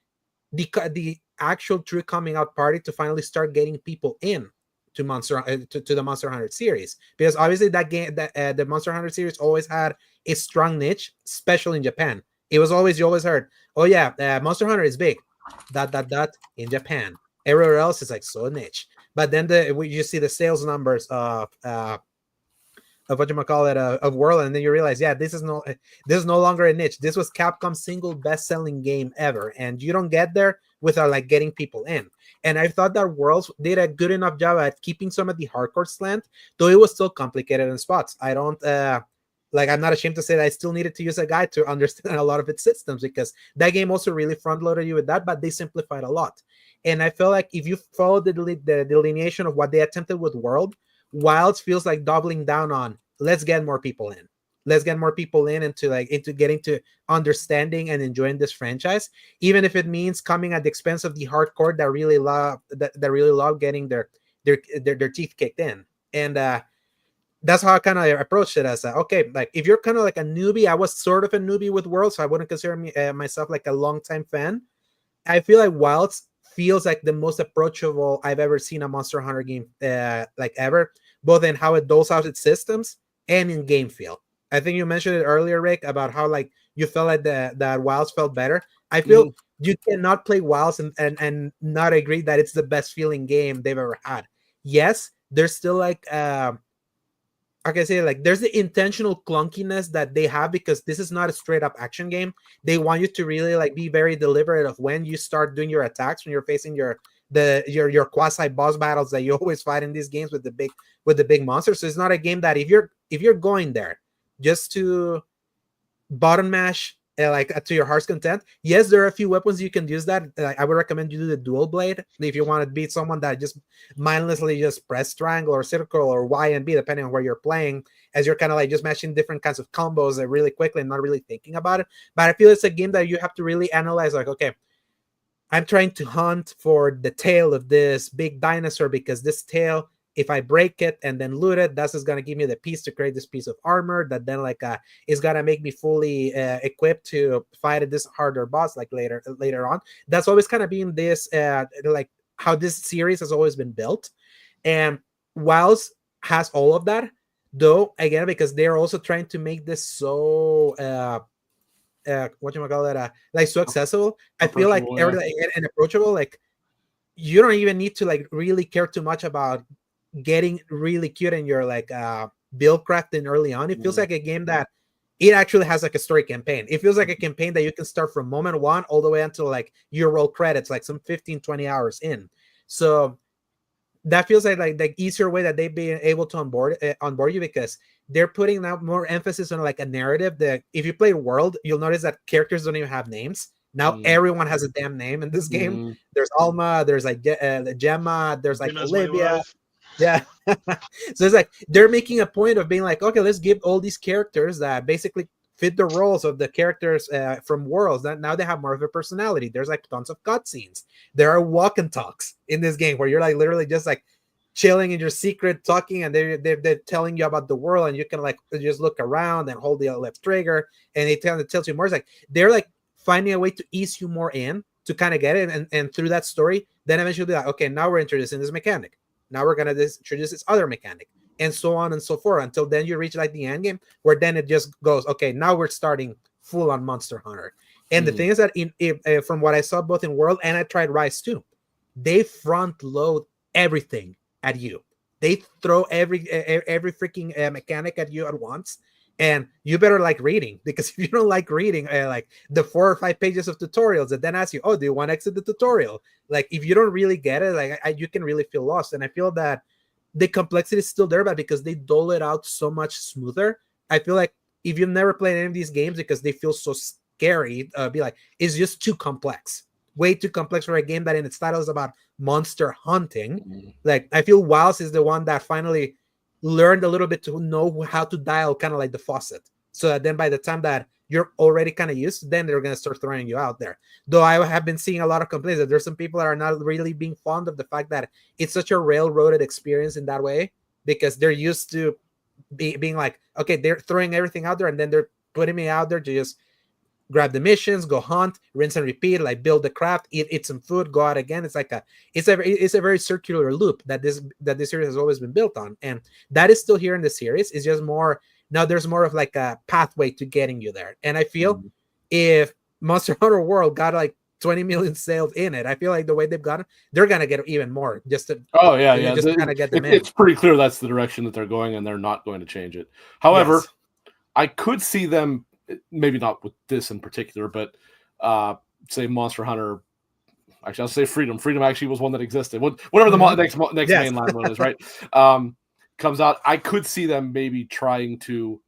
the actual true coming out party to finally start getting people in to the Monster Hunter series, because obviously that game, the Monster Hunter series always had a strong niche, especially in Japan. It was always, you always heard, oh yeah, Monster Hunter is big, ... in Japan. Everywhere else is like so niche. But then you see the sales numbers of of World, and then you realize, yeah, this is no longer a niche. This was Capcom's single best-selling game ever, and you don't get there without like getting people in. And I thought that Worlds did a good enough job at keeping some of the hardcore slant, though it was still complicated in spots. I don't I'm not ashamed to say that I still needed to use a guide to understand a lot of its systems, because that game also really front-loaded you with that, but they simplified a lot. And I feel like if you follow the delineation of what they attempted with World, Wilds feels like doubling down on, let's get more people in. Let's get more people into getting to understanding and enjoying this franchise, even if it means coming at the expense of the hardcore that really love getting their teeth kicked in. And that's how I kind of approached it, as okay, like if you're kind of like a newbie, I was sort of a newbie with World, so I wouldn't consider myself like a longtime fan. I feel like Wilds feels like the most approachable I've ever seen a Monster Hunter game, like ever, both in how it doles out its systems and in game feel. I think you mentioned it earlier, Rick, about how like you felt like that Wilds felt better. I feel you cannot play Wilds and not agree that it's the best feeling game they've ever had. Yes, there's still like I can say, like, there's the intentional clunkiness that they have, because this is not a straight up action game. They want you to really like be very deliberate of when you start doing your attacks, when you're facing your quasi boss battles that you always fight in these games with the big monsters. So it's not a game that if you're going there just to button mash to your heart's content. Yes, there are a few weapons you can use that. I would recommend you do the dual blade if you want to beat someone that just mindlessly just press triangle or circle or Y and B depending on where you're playing, as you're kind of like just matching different kinds of combos really quickly and not really thinking about it. But I feel it's a game that you have to really analyze, like, okay, I'm trying to hunt for the tail of this big dinosaur because this tail, if I break it and then loot it, that's just gonna give me the piece to create this piece of armor that then is gonna make me fully equipped to fight this harder boss like later on. That's always kind of been this like how this series has always been built. And Wilds has all of that, though, again, because they're also trying to make this so what you call that, like so accessible. I feel like everything and approachable. Like you don't even need to like really care too much about getting really cute in your like build crafting early on. It feels like a game that it actually has like a story campaign. It feels like a campaign that you can start from moment one all the way until like your roll credits, like some 15-20 hours in. So that feels like the easier way that they've been able to onboard you, because they're putting out more emphasis on like a narrative that if you play World, you'll notice that characters don't even have names. Now everyone has a damn name in this game. There's Alma, there's like Gemma, there's like Gemma's Olivia. Yeah. So it's like they're making a point of being like, okay, let's give all these characters that basically fit the roles of the characters from Worlds. That now they have more of a personality. There's like tons of cutscenes. There are walk and talks in this game where you're like literally just like chilling in your secret talking, and they're telling you about the world, and you can like just look around and hold the left trigger, and it kind of tells you more. It's like they're like finding a way to ease you more in to kind of get it, and through that story, then eventually be like, okay, now we're introducing this mechanic. Now we're gonna introduce this other mechanic, and so on and so forth, until then you reach like the end game, where then it just goes, okay, now we're starting full on Monster Hunter. And the thing is that from what I saw both in World and I tried Rise 2, they front load everything at you. They throw every freaking mechanic at you at once, and you better like reading, because if you don't like reading like the 4 or 5 pages of tutorials that then ask you, oh, do you want to exit the tutorial? Like if you don't really get it, like you can really feel lost. And I feel that the complexity is still there, but because they dole it out so much smoother, I feel like if you've never played any of these games because they feel so scary, be like, it's just too complex, way too complex for a game that in its title is about monster hunting. Like I feel Wilds is the one that finally learned a little bit to know how to dial kind of like the faucet, so that then by the time that you're already kind of used, then they're going to start throwing you out there. Though I have been seeing a lot of complaints that there's some people that are not really being fond of the fact that it's such a railroaded experience in that way, because they're used to being like, okay, they're throwing everything out there, and then they're putting me out there to just grab the missions, go hunt, rinse and repeat, like build the craft, eat some food, go out again. It's like it's a very circular loop that this series has always been built on, and that is still here in the series. It's just more now. There's more of like a pathway to getting you there, and I feel if Monster Hunter World got like 20 million sales in it, I feel like the way they've got it, they're gonna get even more. Just to just kind of get them in. It's pretty clear that's the direction that they're going, and they're not going to change it. However, I could see them. Maybe not with this in particular, but say Monster Hunter. Actually, I'll say Freedom. Freedom actually was one that existed. Whatever the next mainline one is, right? Comes out. I could see them maybe trying to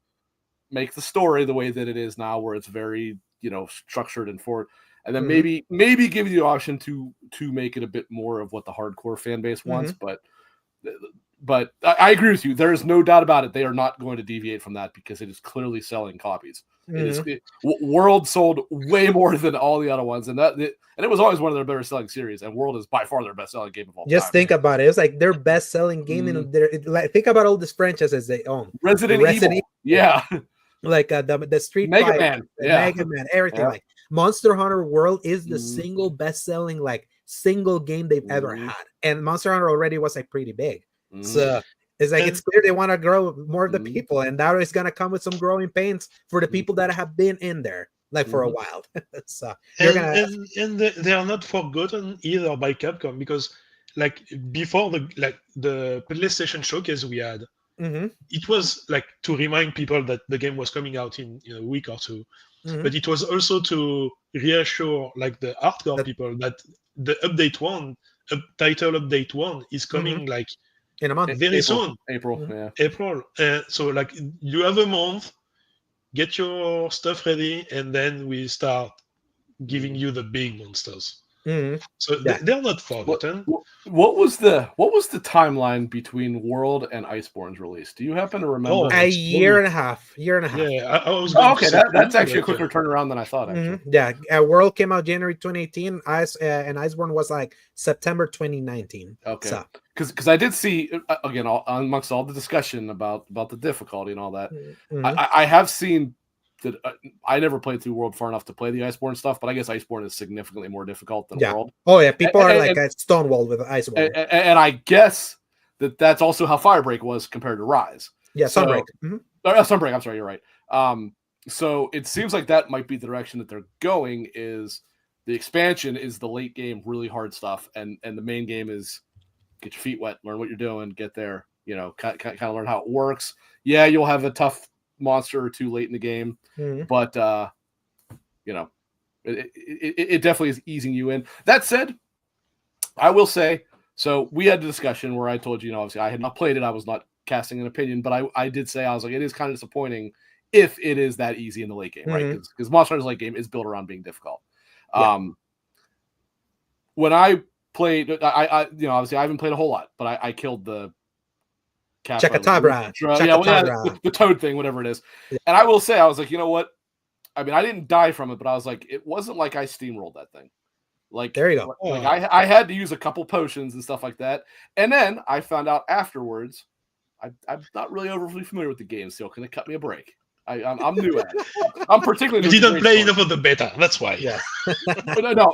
make the story the way that it is now, where it's very structured and forward, and then maybe give you the option to make it a bit more of what the hardcore fan base wants, But I agree with you. There is no doubt about it. They are not going to deviate from that, because it is clearly selling copies. World sold way more than all the other ones, and it was always one of their better selling series. And World is by far their best selling game of all time. Just think about it. It's like their best selling game in their. Like, think about all these franchises they own. Resident Evil. Yeah. Like the Street Mega Fighter, Man, Mega Man, everything. Like Monster Hunter World is the single best selling like single game they've ever had, and Monster Hunter already was like pretty big. So it's like it's clear they want to grow more of the people, and that is going to come with some growing pains for the people that have been in there like for a while. So they are not forgotten either by Capcom, because like before the PlayStation showcase we had, it was like to remind people that the game was coming out in a week or two, but it was also to reassure like the hardcore people that the title update 1 is coming like in a month, very soon, April. So like you have a month get your stuff ready, and then we start giving you the big monsters. Mhm. So Yeah. they're not forgotten. What was the timeline between World and Iceborne's release? Do you happen to remember? A year and a half. Yeah, I was going Oh, to okay, say that's two, actually a but, quicker turnaround than I thought. Actually, Yeah. World came out January 2018. And Iceborne was like September 2019. okay, So. because I did see again amongst all the discussion about the difficulty and all that, I have seen that I never played through World far enough to play the Iceborne stuff, but I guess Iceborne is significantly more difficult than World. Oh yeah, people are like stonewalled with Iceborne, and I guess that's also how Firebreak was compared to Rise. Yeah, Sunbreak. Sunbreak. I'm sorry, you're right. So it seems like that might be the direction that they're going. Is the expansion is the late game really hard stuff, and the main game is get your feet wet, learn what you're doing, get there. Kind of learn how it works. Yeah, you'll have a tough monster or two late in the game, but it definitely is easing you in. That said, I will say, so we had a discussion where I told you, obviously I had not played it. I was not casting an opinion, but I did say, I was like, it is kind of disappointing if it is that easy in the late game, right? Because Monster Hunter's late game is built around being difficult. Yeah. When I played, I obviously I haven't played a whole lot, but I killed the Chakatabra. The toad thing, whatever it is. Yeah. And I will say, I was like, you know what? I mean, I didn't die from it, but I was like, it wasn't like I steamrolled that thing. Like, there you go. Like I had to use a couple potions and stuff like that. And then I found out afterwards, I'm not really overly familiar with the game still. Can it cut me a break? I'm new at it. I'm particularly. You didn't play enough of the beta. That's why. Yeah.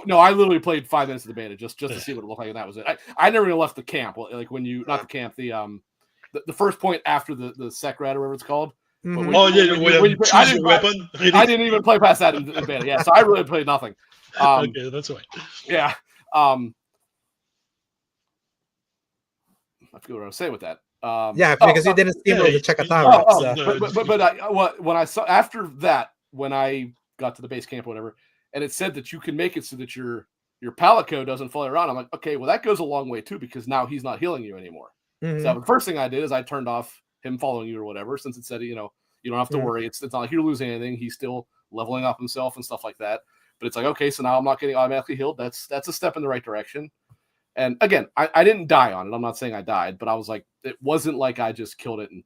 no. I literally played 5 minutes of the beta just to see what it looked like, and that was it. I never even left the camp. Like when you not the camp, the first point after the Sekrat or whatever it's called. I didn't even play past that in beta. Yeah, so I really played nothing. Okay, that's right. Yeah. I forget what I was saying with that. Because you didn't steamroll the Chakatabra. But when I saw after that, when I got to the base camp or whatever, and it said that you can make it so that your Palico doesn't follow around, I'm like, okay, well that goes a long way too, because now he's not healing you anymore. So the first thing I did is I turned off him following you or whatever, since it said, you don't have to worry. It's not like you're losing anything. He's still leveling up himself and stuff like that. But it's like, okay, so now I'm not getting automatically healed. That's a step in the right direction. And again, I didn't die on it. I'm not saying I died, but I was like, it wasn't like I just killed it in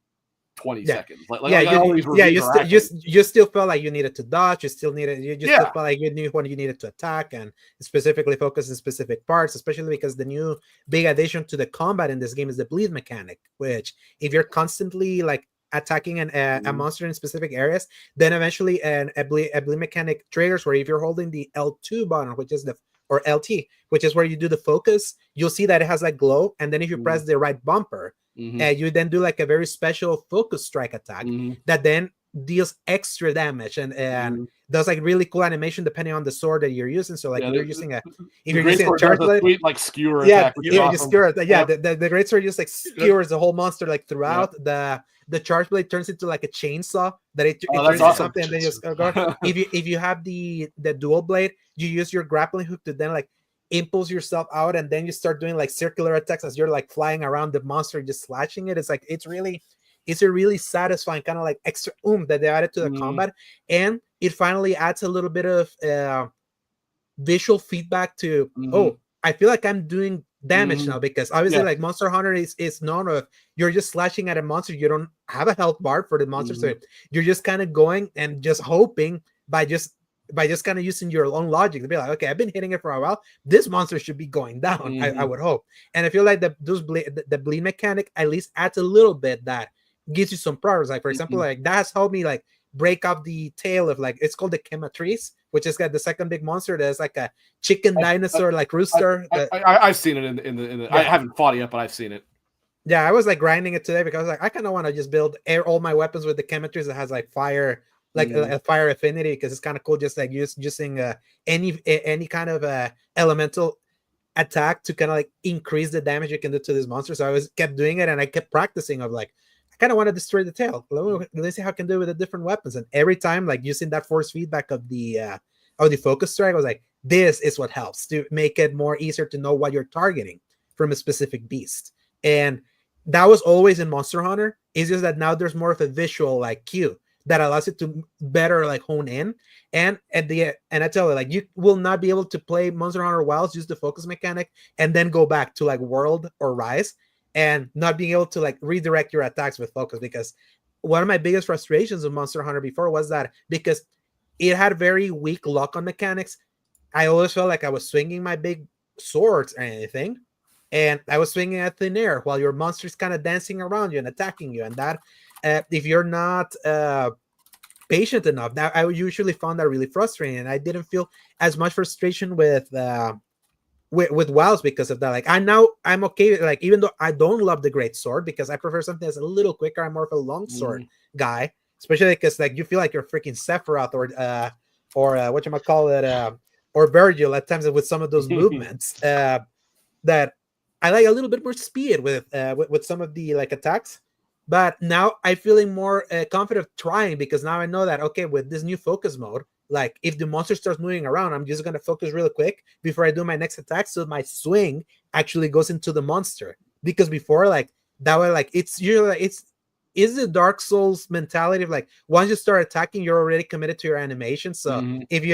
20 seconds. You still felt like you needed to dodge. You still felt like you knew when you needed to attack, and specifically focus in specific parts, especially because the new big addition to the combat in this game is the bleed mechanic, which if you're constantly like attacking a monster in specific areas, then eventually a bleed mechanic triggers where if you're holding the L2 button, which is or LT, which is where you do the focus, you'll see that it has like glow, and then if you press the right bumper, you then do like a very special focus strike attack that then deals extra damage and does like really cool animation depending on the sword that you're using. So like if you're using a charge blade, like skewer attack, awesome. the great sword just like skewers the whole monster like throughout. The charge blade turns into like a chainsaw that it turns into something, and then you just go. If you have the dual blade, you use your grappling hook to then like impulse yourself out, and then you start doing like circular attacks as you're like flying around the monster, just slashing it. It's like it's a really satisfying kind of like extra that they added to the combat, and it finally adds a little bit of visual feedback to I feel like I'm doing damage now, because obviously like Monster Hunter is known of you're just slashing at a monster, you don't have a health bar for the monster, so you're just kind of going and just hoping by just kind of using your own logic to be like, okay, I've been hitting it for a while, this monster should be going down. I would hope, and I feel like the bleed mechanic at least adds a little bit that gives you some progress. Like for example, like that has helped me like break up the tail of like, it's called the Chematrice, which is got the second big monster that's like a chicken dinosaur like rooster. I've seen it in the I haven't fought it yet, but I've seen it. Yeah, I was like grinding it today because I was like, I kind of want to just build all my weapons with the Chematrice that has like fire, like a fire affinity, because it's kind of cool just like using any kind of elemental attack to kind of like increase the damage you can do to this monster. So I kept doing it, and I kept practicing of like, I kind of want to destroy the tail. Let's see how I can do it with the different weapons. And every time, like using that force feedback of the focus strike, I was like, this is what helps to make it more easier to know what you're targeting from a specific beast. And that was always in Monster Hunter. It's just that now there's more of a visual like cue that allows you to better like hone in. And I tell you, like, you will not be able to play Monster Hunter Wilds, use the focus mechanic, and then go back to like World or Rise and not being able to like redirect your attacks with focus. Because one of my biggest frustrations of Monster Hunter before was that because it had very weak lock-on mechanics, I always felt like I was swinging my big swords or anything, and I was swinging at thin air while your monster's kind of dancing around you and attacking you. And that, if you're not patient enough, that I usually found that really frustrating. And I didn't feel as much frustration with Wilds because of that. Like I'm okay with, like, even though I don't love the great sword because I prefer something that's a little quicker. I'm more of a long sword guy, especially because like you feel like you're freaking Sephiroth or whatchamacallit, or Virgil at times with some of those movements. That I like a little bit more speed with some of the like attacks. But now I'm feeling more confident trying, because now I know that, okay, with this new focus mode, like if the monster starts moving around, I'm just going to focus really quick before I do my next attack, so my swing actually goes into the monster. Because before, like, that way, like, it's usually like, is the Dark Souls mentality of like, once you start attacking, you're already committed to your animation. So if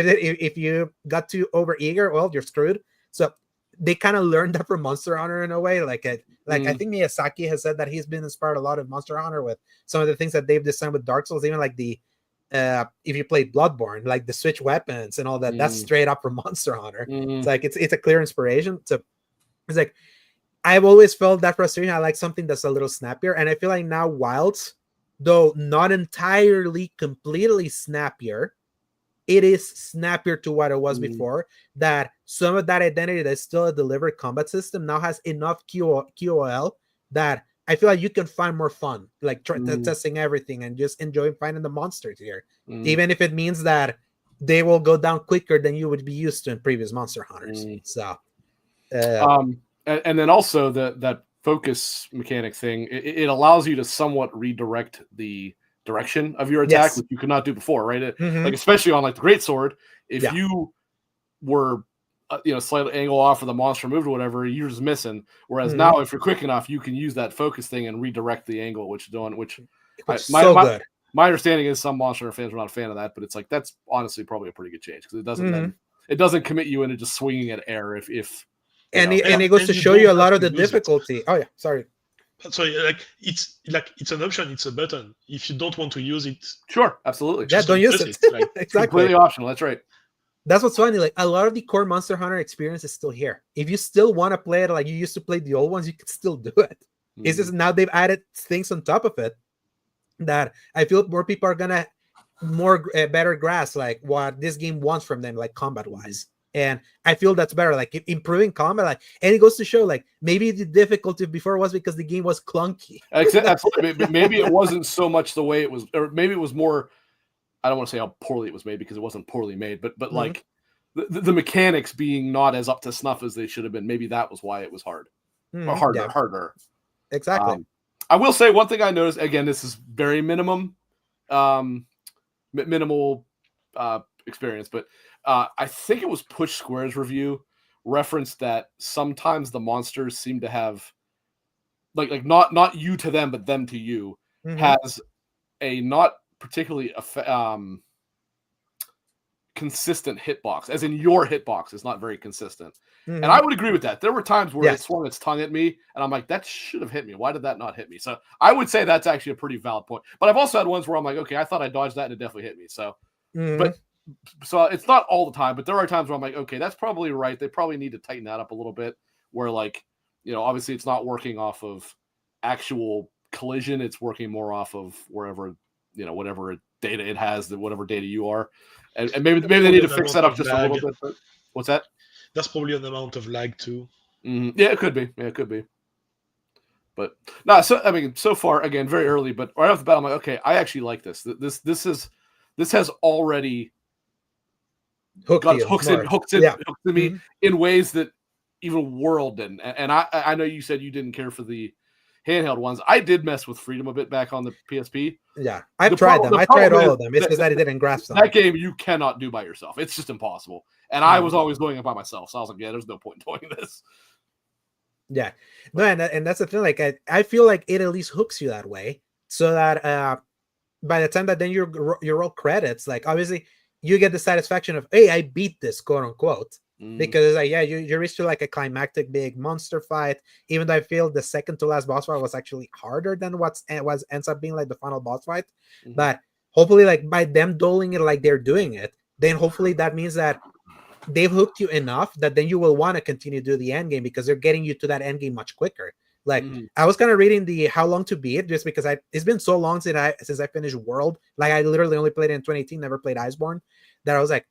you got too over eager, well, you're screwed. So they kind of learned that from Monster Hunter in a way. I think Miyazaki has said that he's been inspired a lot of Monster Hunter with some of the things that they've designed with Dark Souls, even like the if you played Bloodborne, like the switch weapons and all that, that's straight up from Monster Hunter. It's like it's a clear inspiration. So it's like I've always felt that frustration. I like something that's a little snappier, and I feel like now Wilds, though not entirely completely snappier, it is snappier to what it was before. That some of that identity that's still a delivered combat system now has enough QOL that I feel like you can find more fun, like testing everything and just enjoying finding the monsters here, even if it means that they will go down quicker than you would be used to in previous Monster Hunters. So, and then also that focus mechanic thing, it allows you to somewhat redirect the direction of your attack, which you could not do before, right? Like especially on like the greatsword, if you were slight angle off or the monster moved or whatever, you're just missing. Whereas now, if you're quick enough, you can use that focus thing and redirect the angle, which you're doing. Good. My understanding is some Monster fans are not a fan of that, but it's like that's honestly probably a pretty good change because it doesn't commit you into just swinging at air if it goes to show you a lot of the difficulty. Oh yeah, sorry. So it's an option, it's a button. If you don't want to use it, sure, absolutely. Yeah, don't use it. Exactly. Completely optional. That's right. That's what's funny. Like a lot of the core Monster Hunter experience is still here. If you still want to play it like you used to play the old ones, you can still do it. It's just now they've added things on top of it that I feel more people are gonna better grasp like what this game wants from them, like combat wise. And I feel that's better, like improving combat. Like, and it goes to show, like maybe the difficulty before was because the game was clunky. Absolutely. Maybe it wasn't so much the way it was, or maybe it was more. I don't want to say how poorly it was made because it wasn't poorly made, but like the mechanics being not as up to snuff as they should have been. Maybe that was why it was hard, or harder. Exactly. I will say one thing I noticed. Again, this is very minimal experience, but I think it was Push Square's review referenced that sometimes the monsters seem to have like not you to them, but them to you has a not particularly consistent hitbox, as in your hitbox is not very consistent. And I would agree with that. There were times where it swung its tongue at me and I'm like, that should have hit me. Why did that not hit me? So I would say that's actually a pretty valid point. But I've also had ones where I'm like, okay, I thought I dodged that and it definitely hit me. So so it's not all the time, but there are times where I'm like, okay, that's probably right. They probably need to tighten that up a little bit where like, obviously it's not working off of actual collision. It's working more off of wherever, whatever data it has, whatever data you are. And maybe they need to fix that up just a little bit. But what's that? That's probably an amount of lag too. Yeah, it could be. Yeah, it could be. But no, so I mean, so far, again, very early, but right off the bat, I'm like, okay, I actually like this. This has already hooks in me in ways that even World didn't. And I know you said you didn't care for the handheld ones. I did mess with Freedom a bit back on the PSP. Yeah, I've tried them. I tried all of them. It's because I didn't grasp them. That game you cannot do by yourself. It's just impossible. And I was always doing it by myself. So I was like, yeah, there's no point in doing this. Yeah. No, and that's the thing. Like I feel like it at least hooks you that way. So that by the time that then you roll credits, like obviously you get the satisfaction of, hey, I beat this, quote unquote. Because it's like, yeah, you reach to like a climactic big monster fight. Even though I feel the second to last boss fight was actually harder than what ends up being like the final boss fight. But hopefully, like by them doling it like they're doing it, then hopefully that means that they've hooked you enough that then you will want to continue to do the end game, because they're getting you to that end game much quicker. Like I was kind of reading the how long to beat, just because it's been so long since I finished World. Like I literally only played it in 2018, never played Iceborne, that I was like,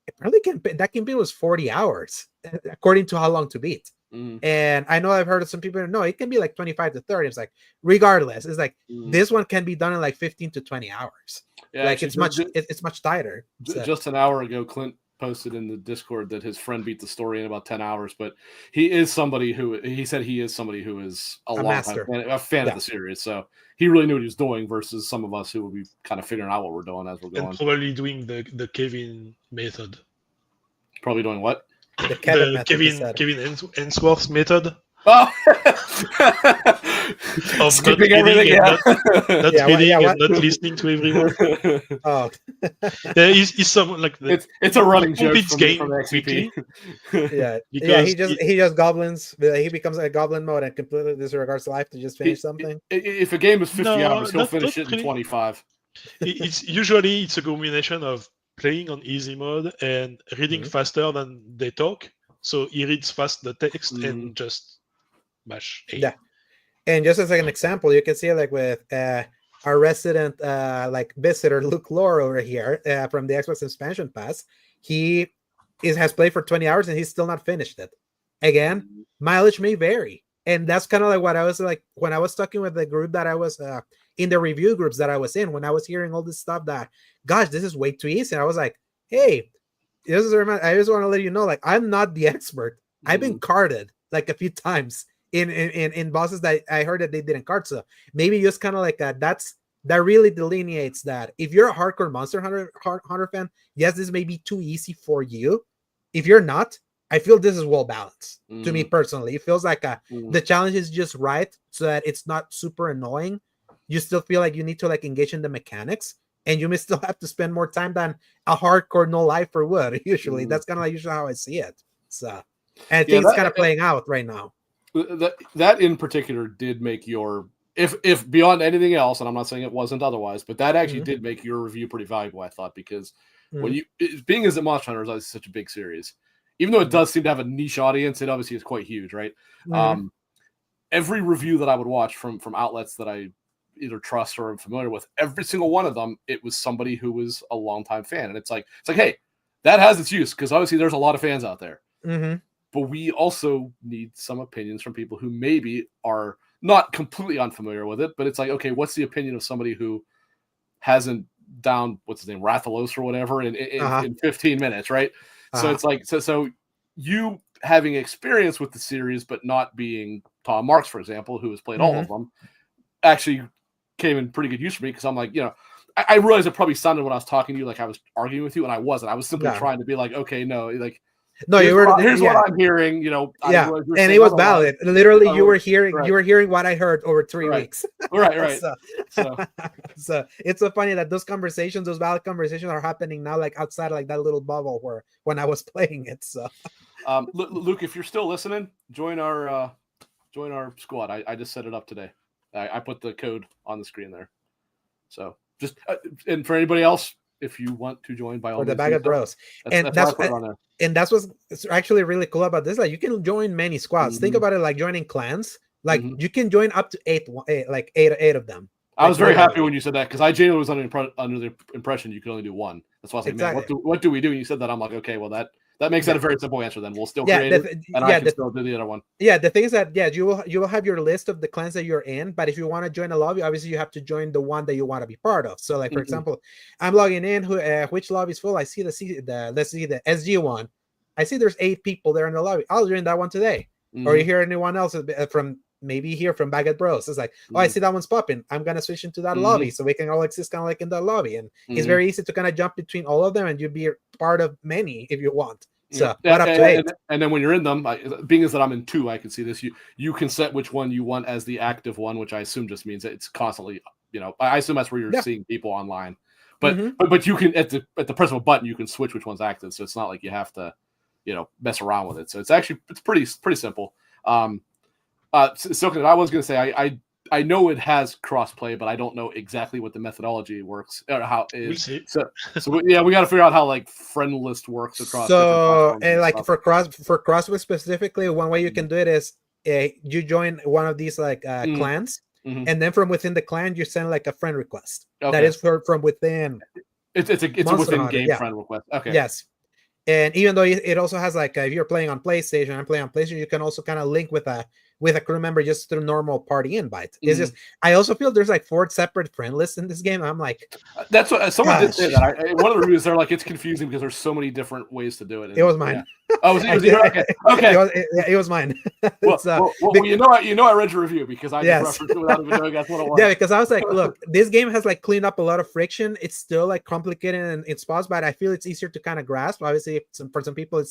it probably can. That campaign was 40 hours according to how long to beat. And I know I've heard of some people, no, it can be like 25 to 30. It's like, regardless, it's like this one can be done in like 15 to 20 hours. Yeah, like actually, it's much tighter. Just an hour ago, Clint posted in the Discord that his friend beat the story in about 10 hours, but he said he is somebody who is a long time fan of the series, so he really knew what he was doing versus some of us who will be kind of figuring out what we're doing as we're going. And probably doing the Kevin method. Probably doing what? The Kevin Ainsworth method. Oh, of skipping everything, not reading and not listening to everyone. Oh, he's someone like it's a running joke from XP. He just goblins. He becomes a goblin mode and completely disregards life to just finish something. If a game is 50 hours, he'll finish it in 25. It's usually a combination of playing on easy mode and reading faster than they talk. So he reads fast the text and just mash A. Yeah. And just as like an example, you can see like with our resident like visitor Luke Lore over here from the Xbox expansion pass, he has played for 20 hours and he's still not finished it. Again, mileage may vary. And that's kind of like what I was like when I was talking with the group that I was in the review groups that I was in, when I was hearing all this stuff that, gosh, this is way too easy. And I was like, hey, I just want to let you know, like, I'm not the expert. I've been carded like a few times in bosses that I heard that they didn't card. So maybe just kind of like that really delineates that if you're a hardcore Monster Hunter fan, yes, this may be too easy for you. If you're not, I feel this is well balanced to me personally. It feels like the challenge is just right so that it's not super annoying. You still feel like you need to like engage in the mechanics, and you may still have to spend more time than a hardcore no lifer would. Usually, that's kind of like usually how I see it. So, and I think it's kind of playing out right now. That in particular did make your, if beyond anything else, and I'm not saying it wasn't otherwise, but that actually did make your review pretty valuable, I thought, because when you being as a Monster Hunter is such a big series, even though it does seem to have a niche audience, it obviously is quite huge, right? Every review that I would watch from outlets that I either trust or am familiar with, every single one of them, it was somebody who was a longtime fan, and it's like, hey, that has its use, because obviously there's a lot of fans out there. But we also need some opinions from people who maybe are not completely unfamiliar with it, but it's like, okay, what's the opinion of somebody who hasn't down, what's his name, Rathalos or whatever in 15 minutes, right? So it's like, so you having experience with the series, but not being Tom Marks, for example, who has played all of them, actually came in pretty good use for me, because I'm like, I realized it probably sounded when I was talking to you like I was arguing with you, and I wasn't. I was simply trying to be like, okay, no, like, no, here's what I'm hearing, and it was valid. Literally, you were hearing what I heard over 3 weeks. Right. So it's so funny that those valid conversations are happening now, like outside like that little bubble where when I was playing it. So Luke, if you're still listening, join our squad. I just set it up today. I put the code on the screen there. So just and for anybody else, if you want to join, by all means, the Baguette Bros. And that's what's actually really cool about this. Like, you can join many squads. Think about it like joining clans. Like, you can join up to eight of them. I was very happy when you said that, because I genuinely was under the impression you could only do one. That's why I was like, man, what do we do? And you said that, I'm like, okay, well that makes that a very simple answer. Then we'll still create it, and I can still do the other one. Yeah, the thing is that you will have your list of the clans that you're in, but if you want to join a lobby, obviously you have to join the one that you want to be part of. So, like, for example, I'm logging in. Which lobby is full? I see the SG one. I see there's 8 people there in the lobby. I'll join that one today. Or you hear anyone else from maybe here from Baguette Bros. It's like, I see that one's popping. I'm gonna switch into that lobby, so we can all exist kind of like in that lobby. And it's very easy to kind of jump between all of them, and you'd be part of many if you want. So up to 8. And then when you're in them, being as that I'm in 2, I can see this. You can set which one you want as the active one, which I assume just means that it's constantly I assume that's where you're seeing people online. But you can at the press of a button you can switch which one's active, so it's not like you have to mess around with it. So it's pretty simple. Silcanit, I was going to say I know it has crossplay, but I don't know exactly what the methodology works or how it is. So we got to figure out how like friend list works across. So and like for crossplay specifically, one way you can do it is you join one of these like clans, and then from within the clan you send like a friend request. Okay. That is from within. It's a within game friend request. Okay. Yes. And even though it also has like if you're playing on PlayStation, I'm playing on PlayStation, you can also kind of link with a crew member just through normal party invite. It's just I also feel there's like 4 separate friend lists in this game. I'm like, that's what someone did say that. One of the reviews, they're like, it's confusing because there's so many different ways to do it. It was mine. Yeah. Oh, was it? Okay. It was mine. Well, I read your review because I just referenced it without even knowing that's what it was. Yeah, because I was like, look, this game has like cleaned up a lot of friction. It's still like complicated in spots, but I feel it's easier to kind of grasp. Obviously, for some people,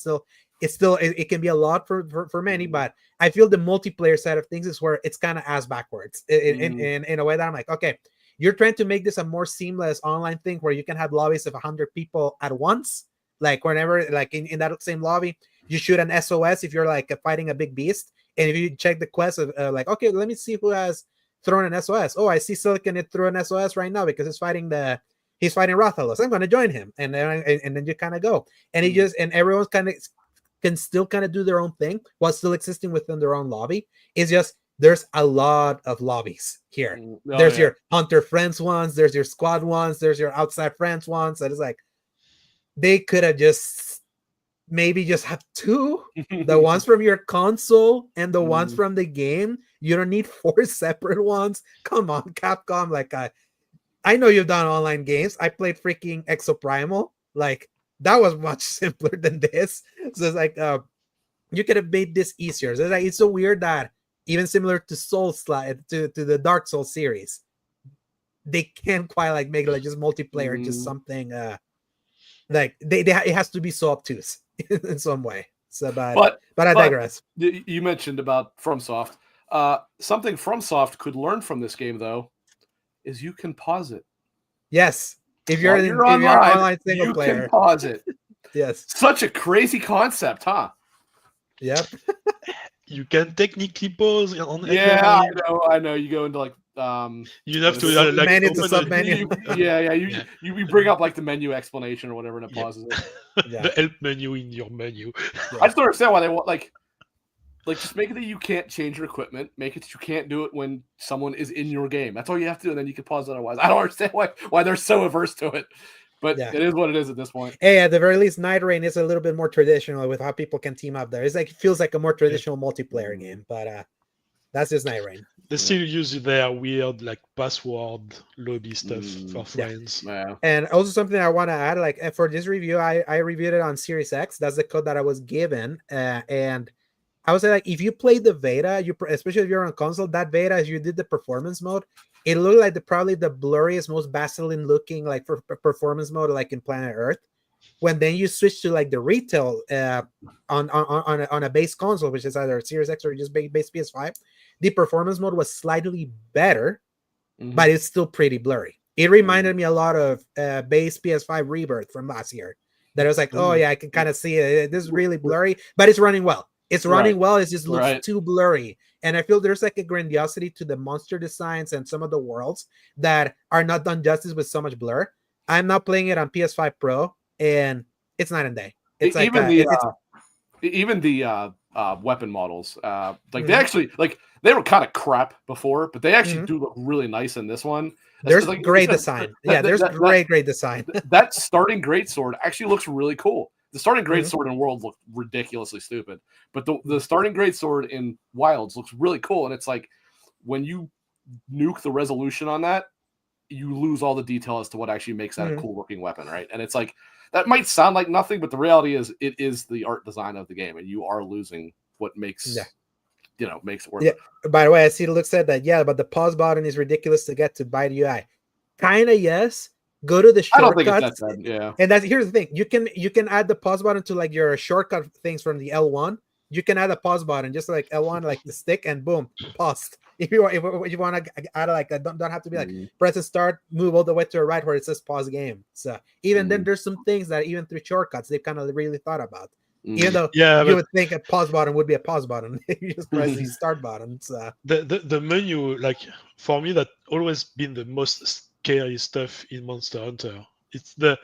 it can be a lot for many, but I feel the multiplayer side of things is where it's kind of ass backwards in a way that I'm like, okay, you're trying to make this a more seamless online thing where you can have lobbies of 100 people at once. Like whenever, like in that same lobby, you shoot an SOS if you're like fighting a big beast, and if you check the quest of like, okay, let me see who has thrown an SOS. Oh, I see Silcanit threw an SOS right now because he's fighting Rathalos. I'm going to join him, and then you kind of go, and everyone's kind of can still kind of do their own thing while still existing within their own lobby. It's just there's a lot of lobbies here. There's your Hunter Friends ones, there's your Squad ones, there's your Outside Friends ones. That is like they could have just maybe just have 2, the ones from your console and the ones from the game. You don't need 4 separate ones. Come on, Capcom. Like I know you've done online games. I played freaking Exoprimal. Like that was much simpler than this. So it's like you could have made this easier. So it's so weird that even similar to to the Dark Souls series, they can't quite like make like just multiplayer just something like it has to be so obtuse in some way. So but I digress. You mentioned about FromSoft. Something FromSoft could learn from this game though is you can pause it. Yes. If you're online single player, you can pause it. Yes. Such a crazy concept, huh? Yep. You can technically pause on. Yeah, I know. You go into like you have to like menu to sub menu. You bring up like the menu explanation or whatever, and it pauses it. The help menu in your menu. I just don't understand why they want like just make it that you can't change your equipment. Make it that you can't do it when someone is in your game. That's all you have to do, and then you can pause otherwise. I don't understand why they're so averse to it. But it is what it is at this point. Hey, at the very least, Night Rain is a little bit more traditional with how people can team up there. It's like it feels like a more traditional multiplayer game, but that's just Night Rain. They still use their weird like password lobby stuff for friends. Yeah. And also something I want to add, like for this review, I reviewed it on Series X. That's the code that I was given, and I would say like if you played the beta, especially if you're on console, that beta as you did the performance mode, it looked like probably the blurriest, most baseline looking like for performance mode, like in Planet Earth. When then you switch to like the retail on a base console, which is either Series X or just base PS5, the performance mode was slightly better, but it's still pretty blurry. It reminded me a lot of base PS5 Rebirth from last year. That I was like, oh yeah, I can kind of see it. This is really blurry, but it's running well. It's running well. It just looks too blurry. And I feel there's like a grandiosity to the monster designs and some of the worlds that are not done justice with so much blur. I'm now playing it on PS5 Pro, and it's night and day. It's like even the weapon models, like they actually they were kind of crap before, but they actually do look really nice in this one. There's like great design. There's great design. That starting greatsword actually looks really cool. The starting greatsword in World looked ridiculously stupid, but the starting greatsword in Wilds looks really cool. And it's like when you nuke the resolution on that, you lose all the detail as to what actually makes that a cool looking weapon, right? And it's like that might sound like nothing, but the reality is it is the art design of the game, and you are losing what makes makes it worth it. By the way, I see Luke said that but the pause button is ridiculous to get to by the UI. Kinda yes. Go to the shortcuts. I don't think it's that bad. And here's the thing. You can add the pause button to like your shortcut things from the L1. You can add a pause button, just like L1, like the stick, and boom, paused. if you want to add like don't have to be like press and start, move all the way to the right where it says pause game. So even then, there's some things that even through shortcuts they've kind of really thought about. Even though you would think a pause button would be a pause button, you just press the start button. So the menu, like for me, that always been the most scary stuff in Monster Hunter. It's the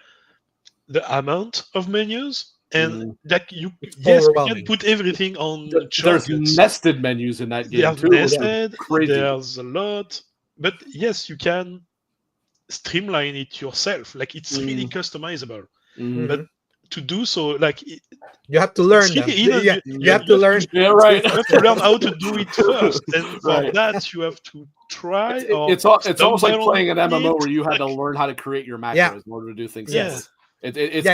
amount of menus. And like you can put everything on There's shortcuts. nested menus in that game too. Nested, there's a lot. But yes, you can streamline it yourself. Like it's really customizable. But to do so, like you have to learn them. You have to learn. Yeah, right. You have to learn how to do it first, and for that you have to try. It's almost like playing an MMO where you had to learn how to create your macros in order to do things. Yes. It's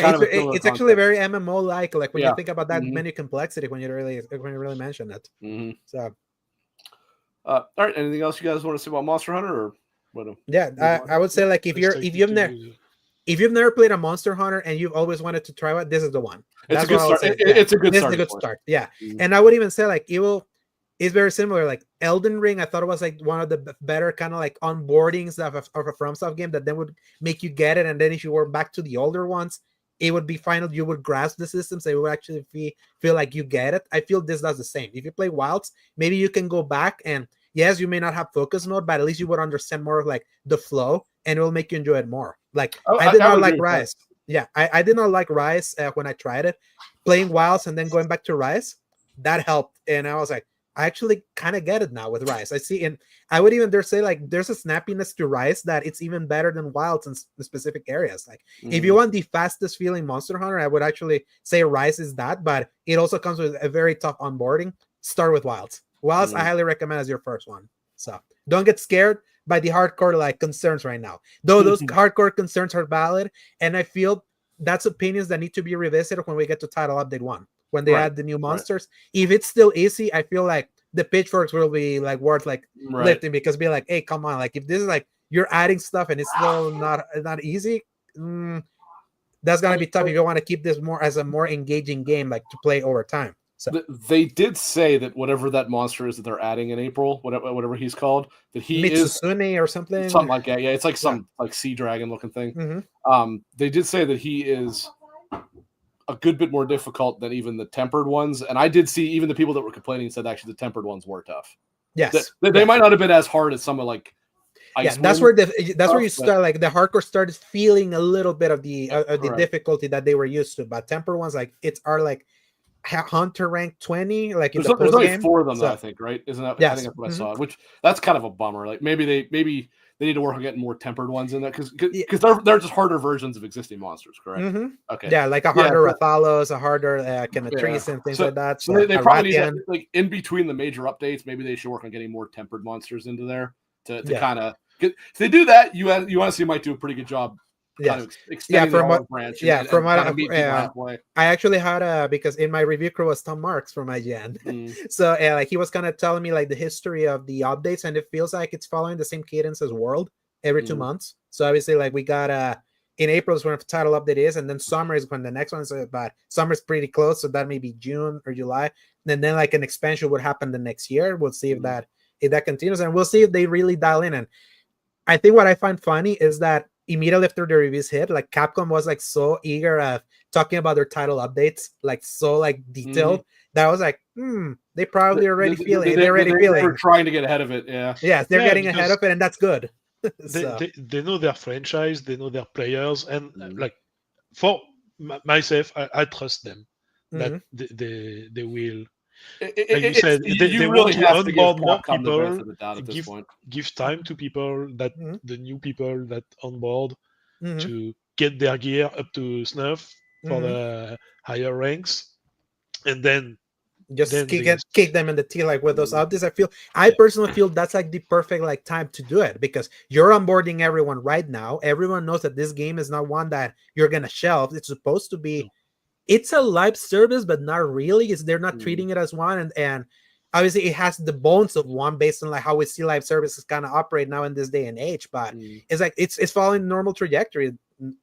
actually very MMO like when you think about that menu complexity when you really mention it. So, all right. Anything else you guys want to say about Monster Hunter or what? I would say like if you've never played a Monster Hunter and you've always wanted to try it, this is the one. It's a good start. It's a good start. Yeah, and I would even say like it's very similar. Like Elden Ring, I thought it was like one of the better kind of like onboardings of a FromSoft game that then would make you get it. And then if you were back to the older ones, it would be final. You would grasp the system, so it would actually feel like you get it. I feel this does the same. If you play Wilds, maybe you can go back and yes, you may not have focus mode, but at least you would understand more of like the flow, and it will make you enjoy it more. Like I did not like Rise. Yeah, I did not like Rise when I tried it. Playing Wilds and then going back to Rise, that helped, and I was like, I actually kind of get it now with Rise. I see, and I would even say like there's a snappiness to Rise that it's even better than Wilds in specific areas. Like if you want the fastest feeling Monster Hunter, I would actually say Rise is that, but it also comes with a very tough onboarding. Start with Wilds. Wilds, I highly recommend as your first one. So don't get scared by the hardcore like concerns right now. Though those hardcore concerns are valid, and I feel that's opinions that need to be revisited when we get to Title Update 1. When they add the new monsters, if it's still easy, I feel like the pitchforks will be like worth like lifting, because be like, hey, come on, like if this is like you're adding stuff and it's still not easy, that's gonna be tough if you want to keep this more as a more engaging game, like to play over time. So they did say that whatever that monster is that they're adding in April, whatever he's called, that he Mitsusune or something like that. Yeah, it's like some like sea dragon looking thing. They did say that he is a good bit more difficult than even the tempered ones, and I did see even the people that were complaining said actually the tempered ones were tough. Yes, they might not have been as hard as some of like Ice that's where where you start like the hardcore started feeling a little bit of the difficulty that they were used to, but tempered ones like are like Hunter rank 20, like in there's only 4 of them, I think, right? Isn't that? Yes. I think that's what I saw. Which that's kind of a bummer. Like maybe they need to work on getting more tempered ones in there because they're just harder versions of existing monsters, correct? Okay. Yeah, like a harder Rathalos, a harder Canatrice and things like that. So they probably need to, like in between the major updates, maybe they should work on getting more tempered monsters into there to kind of get. If they do that, UNC might do a pretty good job. Kind of extending the branch. I actually had because in my review crew was Tom Marks from IGN. So like he was kind of telling me like the history of the updates, and it feels like it's following the same cadence as World every 2 months. So obviously like we got in April is when the title update is, and then summer is when the next one is, but summer's pretty close, so that may be June or July, and then like an expansion would happen the next year. We'll see if that continues, and we'll see if they really dial in. And I think what I find funny is that immediately after the reviews hit, like Capcom was like so eager at talking about their title updates, like so like detailed that I was like, they probably already feeling. They're already feeling. They're trying to get ahead of it. Yeah. Yes, they're getting ahead of it, and that's good. They know their franchise, they know their players, and like for myself, I trust them that they will. Like you said, they really want to onboard more people, give time to people that the new people that onboard to get their gear up to snuff for the higher ranks, and then just kick them in the teeth like with those updates. I personally feel that's like the perfect like time to do it, because you're onboarding everyone right now. Everyone knows that this game is not one that you're gonna shelve. It's supposed to be. It's a live service, but not really. They're not treating it as one, and obviously it has the bones of one based on like how we see live services kind of operate now in this day and age. But it's like it's following the normal trajectory.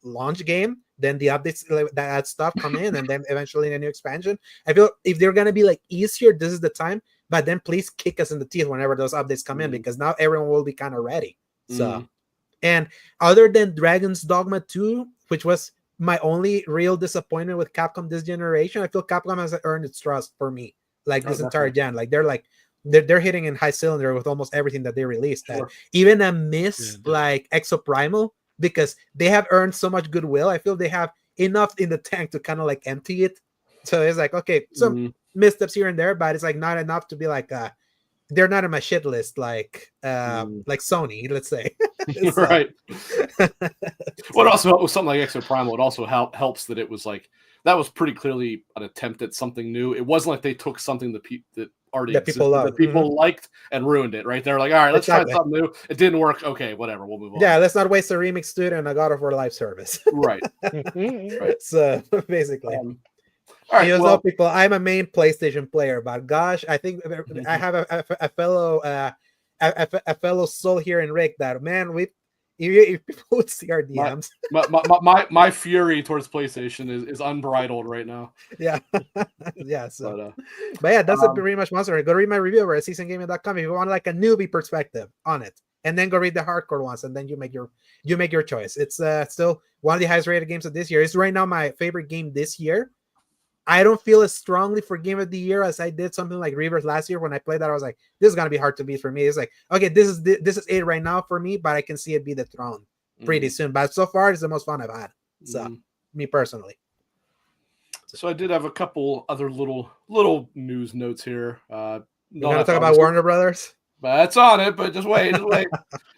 Launch game, then the updates that stuff come in, and then eventually a new expansion. I feel if they're gonna be like easier, this is the time. but then please kick us in the teeth whenever those updates come in, because now everyone will be kind of ready. So, and other than Dragon's Dogma 2, which was my only real disappointment with Capcom this generation, I feel Capcom has earned its trust for me, like this entire gen. Like they're hitting in high cylinder with almost everything that they released. Sure. Even a miss like Exoprimal, because they have earned so much goodwill. I feel they have enough in the tank to kind of like empty it. So it's like, okay, some missteps here and there, but it's like not enough to be like they're not on my shit list like Sony, let's say. Right. What also helped with something like Exoprimal, it also helps that it was like that was pretty clearly an attempt at something new. It wasn't like they took something that already that people love, that people liked and ruined it. Right? They're like, all right, let's try something new. It didn't work. Okay, whatever. We'll move on. Yeah, let's not waste a remix studio and a God of War live service. Right. Right. So basically. All right, well, people, I'm a main PlayStation player, but gosh, I think I have a fellow soul here in Rick that, man, if people would see our DMs. My fury towards PlayStation is unbridled right now. Yeah. Yeah. So, but yeah, that's pretty much Monster. Go read my review over at seasongaming.com if you want like a newbie perspective on it, and then go read the hardcore ones, and then you make your choice. It's still one of the highest rated games of this year. It's right now my favorite game this year. I don't feel as strongly for Game of the Year as I did something like Reavers last year. When I played that, I was like, this is going to be hard to beat for me. It's like, okay, this is it right now for me, but I can see it be the throne pretty soon. But so far, it's the most fun I've had. So, me personally. So I did have a couple other little news notes here. You want to talk about Warner Brothers? But that's on it, but just wait. We don't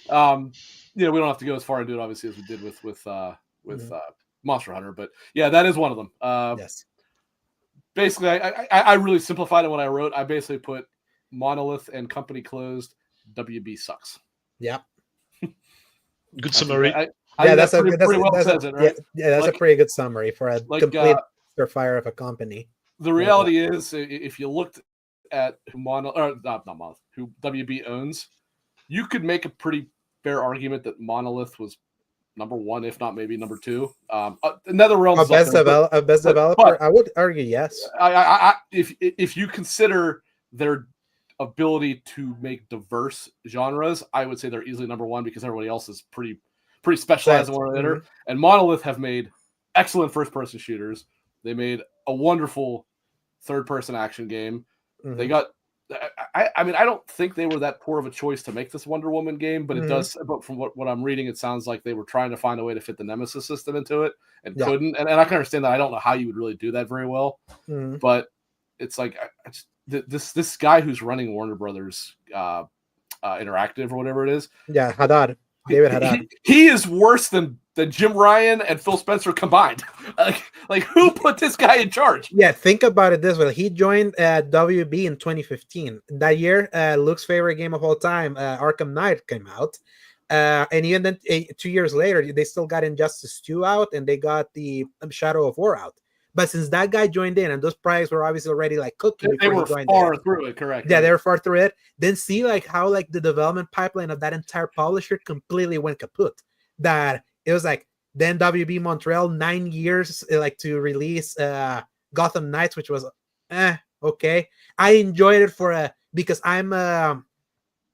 have to go as far into it, obviously, as we did with Monster Hunter. But yeah, that is one of them. Yes. Basically, I really simplified it when I wrote. I basically put Monolith and company closed. WB sucks. Yep. Good summary. That's a pretty good summary for a complete fire of a company. The reality is, if you looked at who WB owns, you could make a pretty fair argument that Monolith was number one, if not maybe number two. NetherRealm best developer. I would argue yes. If you consider their ability to make diverse genres, I would say they're easily number one because everybody else is pretty specialized in one or the other. And Monolith have made excellent first-person shooters. They made a wonderful third-person action game. They got. I mean, I don't think they were that poor of a choice to make this Wonder Woman game, but it does. But from what I'm reading, it sounds like they were trying to find a way to fit the Nemesis system into it and couldn't. And I can understand that. I don't know how you would really do that very well, but it's like this guy who's running Warner Brothers Interactive or whatever it is. Yeah, David Haddad. He is worse than Jim Ryan and Phil Spencer combined. Like who put this guy in charge? Yeah, think about it this way. He joined WB in 2015. That year, Luke's favorite game of all time, Arkham Knight, came out. And even then, 2 years later, they still got Injustice 2 out, and they got the Shadow of War out. But since that guy joined in, and those projects were obviously already like cooking, they were far through it, correct? Yeah, they were far through it. Then see like how like the development pipeline of that entire publisher completely went kaput. That it was like then WB Montreal 9 years like to release Gotham Knights, which was okay. I enjoyed it because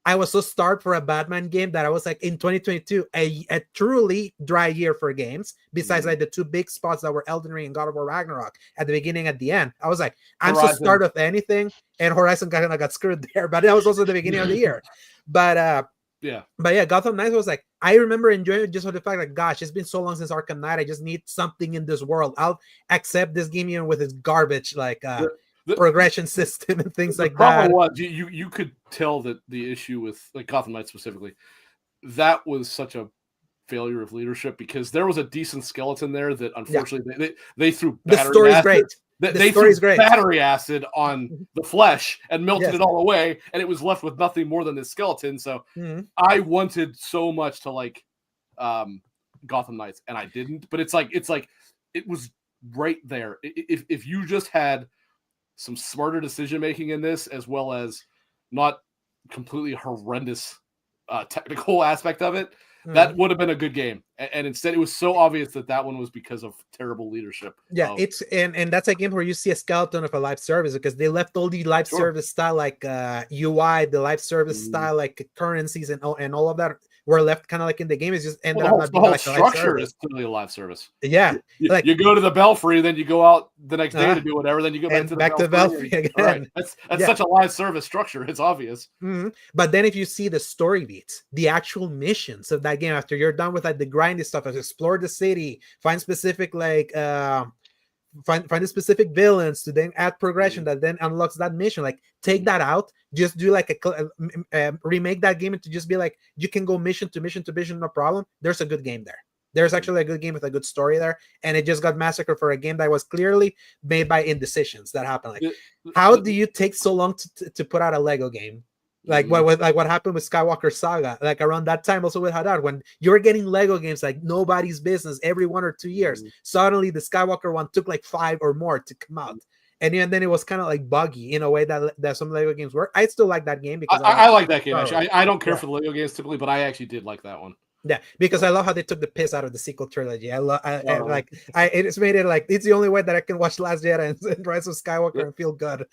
I was so starved for a Batman game that I was like, in 2022, a truly dry year for games, besides like the two big spots that were Elden Ring and God of War Ragnarok at the beginning, at the end. I was like, I'm so starved of anything, and Horizon kind of got screwed there, but that was also the beginning of the year. But Gotham Knights was like, I remember enjoying it just for the fact that, gosh, it's been so long since Arkham Knight. I just need something in this world. I'll accept this game even with its garbage, like the progression system and things like that. The problem was you could tell that the issue with like Gotham Knights specifically, that was such a failure of leadership because there was a decent skeleton there that unfortunately they threw battery. The story's acid. Great. They threw battery acid on the flesh and melted it all away, and it was left with nothing more than this skeleton. So I wanted so much to like Gotham Knights, and I didn't. But it's like it was right there. If you just had some smarter decision making in this, as well as not completely horrendous technical aspect of it, That would have been a good game. And instead, it was so obvious that one was because of terrible leadership. Yeah, it's and that's a game where you see a skeleton of a live service because they left all the live service style like UI, the live service style like currencies and all of that were left kind of like in the game. It's just ended up not being like a live structure is totally a live service. Yeah, you go to the Belfry, then you go out the next day to do whatever, then you go back to the Belfry again. Right. That's such a live service structure. It's obvious. But then if you see the story beats, the actual missions of that game, after you're done with like the grindy stuff, explore the city, find specific like find the specific villains to then add progression that then unlocks that mission. Like take that out, just do like remake that game into just be like you can go mission to mission to mission, no problem. There's a good game there. There's actually a good game with a good story there, and it just got massacred for a game that was clearly made by indecisions that happened. Like, how do you take so long to put out a Lego game? Like what happened with Skywalker Saga, like around that time, also with Hadad, when you're getting Lego games like nobody's business every 1 or 2 years. Suddenly, the Skywalker one took like 5 or more to come out, and then it was kind of like buggy in a way that some Lego games were. I still like that game because I like that game. Actually, I don't care for the Lego games typically, but I actually did like that one. Yeah, because I love how they took the piss out of the sequel trilogy. It's made it like it's the only way that I can watch Last Jedi and Rise of Skywalker and feel good.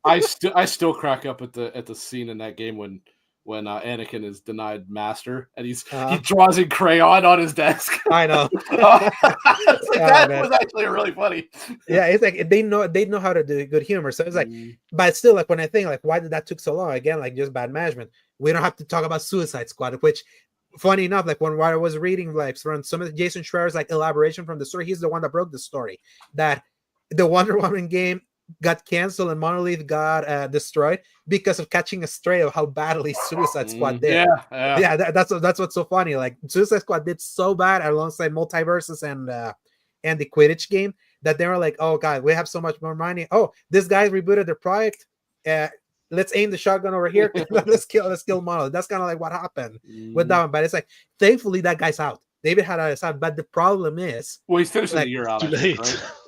I still crack up at the scene in that game when Anakin is denied master and he draws in crayon on his desk. I know. That was actually really funny. Yeah, it's like they know how to do good humor. So it's like, but still, like when I think like why did that took so long? Again, like just bad management. We don't have to talk about Suicide Squad, which funny enough, like when I was reading like from some of Jason Schreier's like elaboration from the story, he's the one that broke the story that the Wonder Woman game got canceled and Monolith got destroyed because of catching a stray of how badly Suicide Squad did. That's what's so funny. Like Suicide Squad did so bad alongside Multiverses and the Quidditch game that they were like, oh god, we have so much more money. Oh, this guy rebooted their project. Let's aim the shotgun over here. let's kill Monolith. That's kind of like what happened with that one. But it's like, thankfully that guy's out. David had us out. But the problem is, he's finishing the year out. Too late.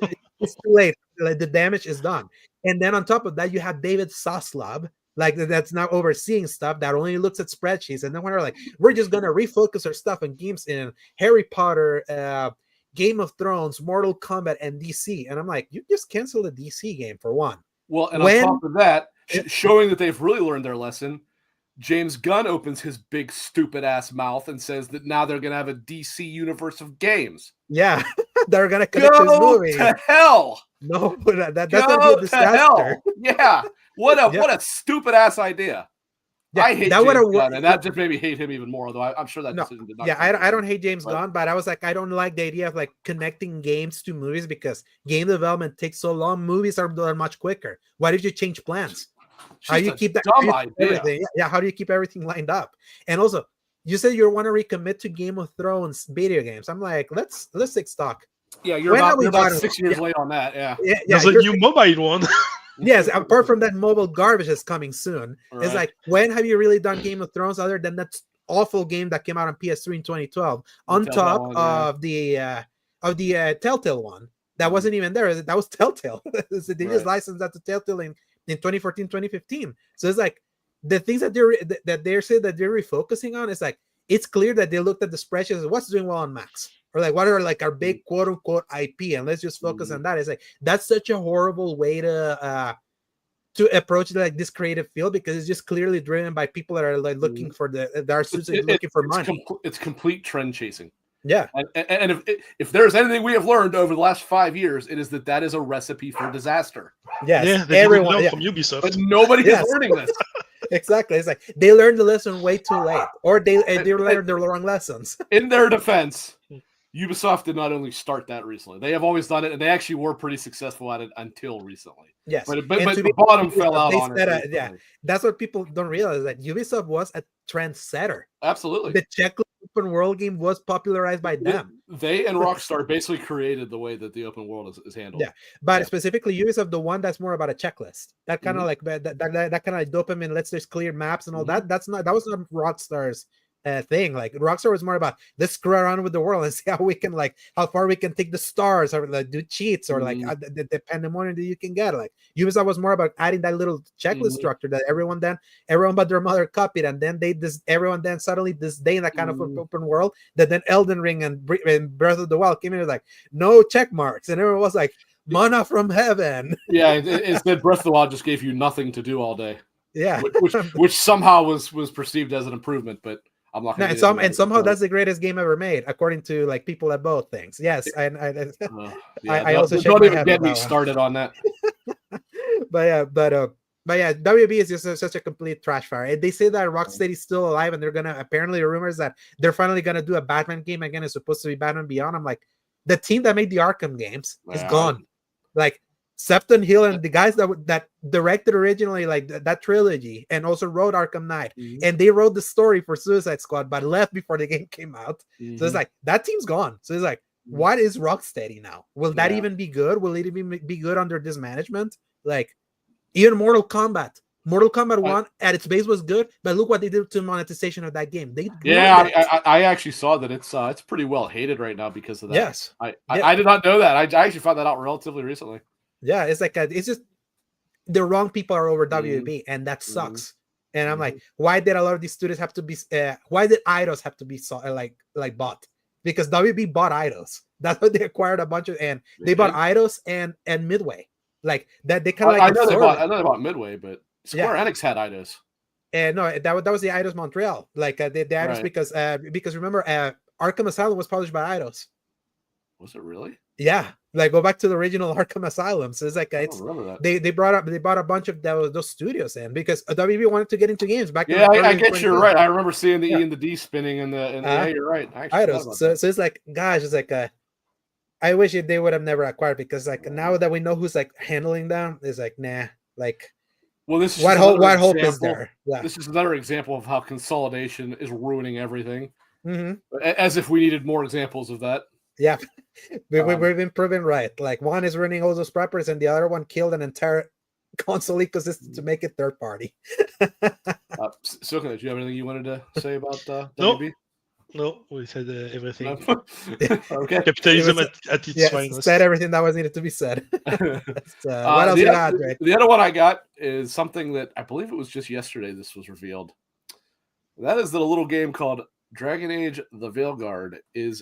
Right? It's too late. Like the damage is done. And then on top of that, you have David Zaslav, like that's now overseeing stuff that only looks at spreadsheets. And then we're like, we're just gonna refocus our stuff on games in Harry Potter, Game of Thrones, Mortal Kombat, and DC. And I'm like, you just canceled the DC game for one. Well, and on top of that, showing that they've really learned their lesson, James Gunn opens his big stupid ass mouth and says that now they're going to have a DC universe of games. Yeah, they're going to connect this movie. Go to hell! No, that's going to be a disaster. Yeah, what a stupid ass idea. Yeah, I hate James Gunn, and that just made me hate him even more. Although I'm sure that decision did not. Yeah, I don't hate James Gunn, but I was like, I don't like the idea of like connecting games to movies because game development takes so long. Movies are done much quicker. Why did you change plans? How do you keep that dumb idea? Everything? Yeah, how do you keep everything lined up? And also, you said you want to recommit to Game of Thrones video games. I'm like, let's take stock. Yeah, you're about 6 years late on that. Yeah, there's a new mobile one. Yes, apart from that mobile garbage is coming soon. Right. It's like, when have you really done Game of Thrones other than that awful game that came out on PS3 in 2012 on top of the Telltale one that wasn't even there? That was Telltale. They just licensed that to Telltale in 2014, 2015. So it's like the things that they're saying that they're refocusing on. It's like it's clear that they looked at the spreadsheets of what's doing well on Max. Or like what are like our big quote unquote IP, and let's just focus on that. It's like that's such a horrible way to approach like this creative field because it's just clearly driven by people that are like looking for looking for money. It's complete trend chasing. Yeah, and if there's anything we have learned over the last 5 years, it is that is a recipe for disaster. Yes, everyone from Ubisoft, but nobody is learning this. Exactly. It's like they learned the lesson way too late, or they learned the wrong lessons. In their defense, Ubisoft did not only start that recently. They have always done it, and they actually were pretty successful at it until recently. Yes. But the bottom fell out on it. Yeah. That's what people don't realize, that Ubisoft was a trendsetter. Absolutely. The checklist open world game was popularized by them. They and Rockstar basically created the way that the open world is handled. Yeah. But specifically Ubisoft, the one that's more about a checklist. That kind of like that kind of like dopamine, let's just clear maps and all that. That was not Rockstar's thing. Like Rockstar was more about let's screw around with the world and see how we can how far we can take the stars or like do cheats or like the pandemonium that you can get. Like Ubisoft was more about adding that little checklist structure that everyone but their mother copied, and then everyone then suddenly disdained that kind of open world. That then Elden Ring and Breath of the Wild came in like no check marks, and everyone was like mana from heaven. Yeah, instead Breath of the Wild just gave you nothing to do all day. Yeah, which somehow was perceived as an improvement, but I'm not going to. And somehow that's the greatest game ever made, according to like people at both things. Yes, and I also don't even get me started on that. But yeah, WB is just such a complete trash fire. They say that Rocksteady is still alive, and they're gonna apparently rumors that they're finally gonna do a Batman game again. It's supposed to be Batman Beyond. I'm like, the team that made the Arkham games is gone. Like Sefton Hill and the guys that directed originally like that trilogy and also wrote Arkham Knight, and they wrote the story for Suicide Squad, but left before the game came out. So it's like that team's gone. So it's like, what is Rocksteady now? Will that even be good? Will it even be good under this management? Like even Mortal Kombat 1 at its base was good, but look what they did to monetization of that game. I actually saw that it's pretty well hated right now because of that. Yes, I did not know that. I actually found that out relatively recently. Yeah, it's like it's just the wrong people are over WB, and that sucks. And I'm like, why did a lot of these studios have to be? Why did Eidos have to be like bought? Because WB bought Eidos. That's what they acquired a bunch of, and they bought Eidos and Midway. Like that, they kind of like. I know they bought Midway, but Square Enix had Eidos. And no, that was the Eidos Montreal. Like the Eidos because remember, Arkham Asylum was published by Eidos. Was it really? Yeah, like go back to the original Arkham Asylum. So it's like they brought a bunch of those studios in because WB wanted to get into games back. Yeah, I guess you're right. I remember seeing the E and the D spinning in the yeah, you're right. So it's like, gosh, it's like I wish they would have never acquired because like now that we know who's like handling them, it's like nah, like. Well, this is what hope is there? Yeah. This is another example of how consolidation is ruining everything. As if we needed more examples of that. Yeah, we've been proven right. Like one is running all those preppers, and the other one killed an entire console ecosystem to make it third party. Silcanit, do you have anything you wanted to say about WB? No, we said everything. No. Okay, capitalism at its finest. Said everything that was needed to be said. What else you got, Ray? The other one I got is something that I believe it was just yesterday. This was revealed. That is that a little game called Dragon Age: The Veilguard is.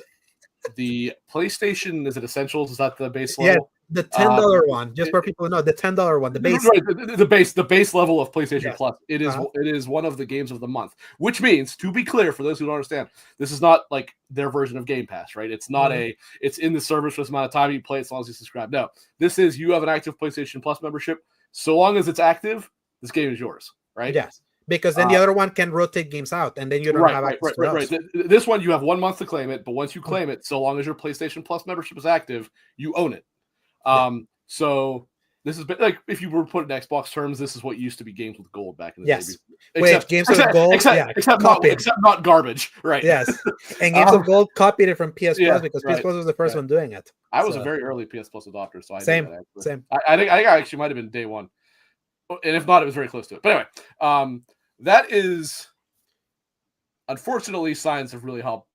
The PlayStation, is it Essentials? Is that the base level? Yeah, the $10 one. Just for people to know, the $10 one, the base. Right, the base level of PlayStation Plus. It is one of the games of the month. Which means, to be clear, for those who don't understand, this is not like their version of Game Pass, right? It's not it's in the service for this amount of time. You play it as long as you subscribe. No, this is you have an active PlayStation Plus membership. So long as it's active, this game is yours, right? Yes. Because then the other one can rotate games out, and then you don't have access to those. This one, you have 1 month to claim it, but once you claim it, so long as your PlayStation Plus membership is active, you own it. So this is like if you were to put it in Xbox terms, this is what used to be games with gold back in the day. Except games with gold, except not garbage, right? Yes, and games of gold copied it from PS Plus because PS Plus was the first one doing it. I was a very early PS Plus adopter, so I same. I think I actually might have been day one, and if not, it was very close to it. But anyway, that is, unfortunately, signs of really how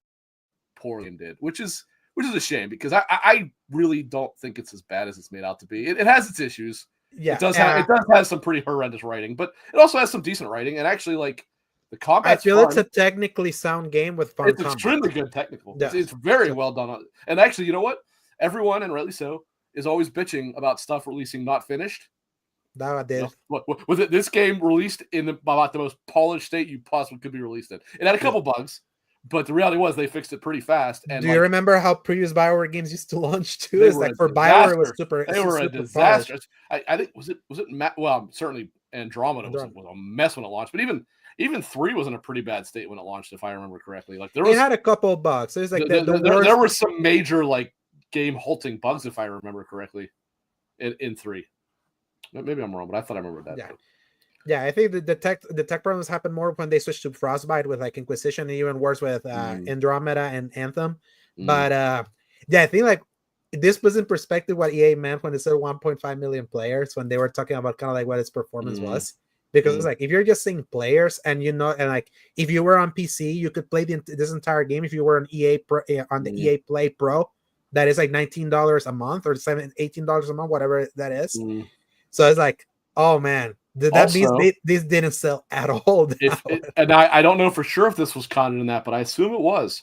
poorly it did, which is a shame because I really don't think it's as bad as it's made out to be. It has its issues. Yeah, it does have some pretty horrendous writing, but it also has some decent writing. And actually, like the combat, I feel it's a technically sound game with fun. It's extremely good technical. Yeah. It's very well done. And actually, you know what? Everyone, and rightly so, is always bitching about stuff releasing not finished. Nowadays, was it this game released in about the most polished state you possibly could be released in? It had a couple bugs, but the reality was they fixed it pretty fast. And do you remember how previous BioWare games used to launch too? It's like for BioWare, it was super. They were a disaster. I think was it well, certainly Andromeda was a mess when it launched, but even 3 was in a pretty bad state when it launched, if I remember correctly. Like it had a couple of bugs. There's like there were some major like game halting bugs, if I remember correctly, in 3. Maybe I'm wrong, but I thought I remembered that. Yeah, I think the tech problems happened more when they switched to Frostbite with like Inquisition, and even worse with Andromeda and Anthem. But I think like this was in perspective what EA meant when they said 1.5 million players when they were talking about kind of like what its performance was. because it's like if you're just seeing players and and like if you were on PC, you could play this entire game. If you were on EA on the EA Play Pro, that is like $19 a month or $18 a month, whatever that is. So it's like, oh man, that means this didn't sell at all. And I don't know for sure if this was counted in that, but I assume it was.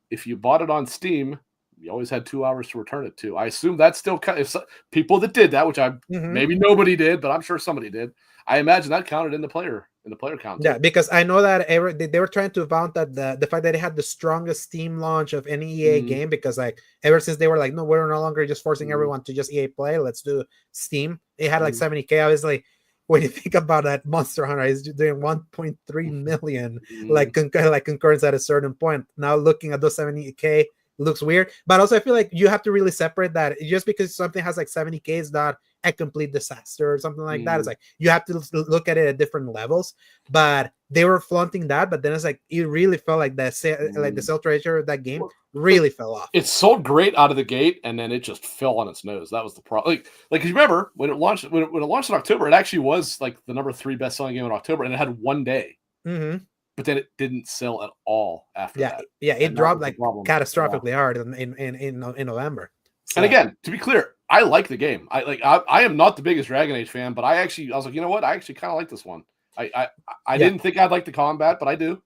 If you bought it on Steam, you always had 2 hours to return it to. I assume that's still if people that did that, which maybe nobody did, but I'm sure somebody did. I imagine that counted in the player count. Yeah, because I know that they were trying to vount that the fact that they had the strongest Steam launch of any EA game, because like ever since they were like, no, we're no longer just forcing everyone to just EA Play, let's do Steam. It had like 70K. Obviously, when you think about that, Monster Hunter is doing 1.3 million like concurrence at a certain point. Now looking at those 70K looks weird, but also I feel like you have to really separate that. Just because something has like 70K is not a complete disaster or something like that. It's like you have to look at it at different levels. But they were flaunting that, but then it's like it really felt like the sell treasure of that game really fell off. It sold great out of the gate, and then it just fell on its nose. That was the problem. Like you remember when it launched in October, it actually was like the number 3 best-selling game in October, and it had one day. But then it didn't sell at all after that. Yeah, it dropped like catastrophically hard in November. So. And again, to be clear, I like the game. I am not the biggest Dragon Age fan, but I was like, you know what? I actually kind of like this one. I didn't think I'd like the combat, but I do.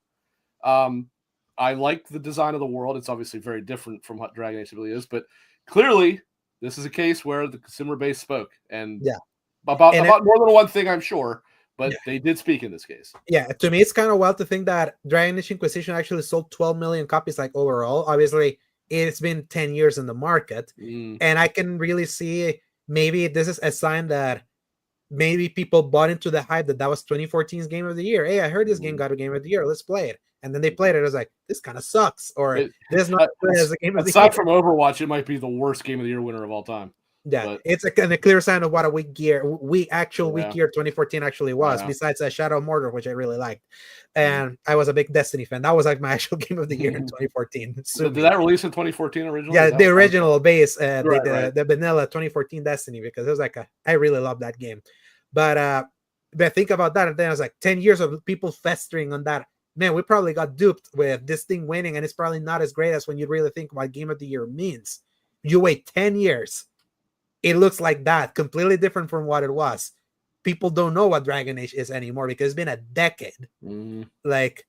I like the design of the world. It's obviously very different from what Dragon Age really is, but clearly this is a case where the consumer base spoke, and about more than one thing, I'm sure. But they did speak in this case. Yeah, to me, it's kind of wild to think that Dragon Age Inquisition actually sold 12 million copies, like overall. Obviously, it's been 10 years in the market, and I can really see maybe this is a sign that maybe people bought into the hype that was 2014's Game of the Year. Hey, I heard this game got a Game of the Year. Let's play it. And then they played it. I was like, this kind of sucks, or this is not good as a Game of the Year. Aside from Overwatch, it might be the worst Game of the Year winner of all time. Yeah, it's a clear sign of what a weak year 2014 actually was. Besides Shadow of Mordor, which I really liked, and I was a big Destiny fan. That was like my actual Game of the Year in 2014. Did that release in 2014 originally? Yeah, the original base, the vanilla 2014 Destiny, because it was like I really love that game. But think about that, and then I was like 10 years of people festering on that. Man, we probably got duped with this thing winning, and it's probably not as great as when you really think what Game of the Year means. You wait 10 years. It looks like that, completely different from what it was. People don't know what Dragon Age is anymore because it's been a decade, like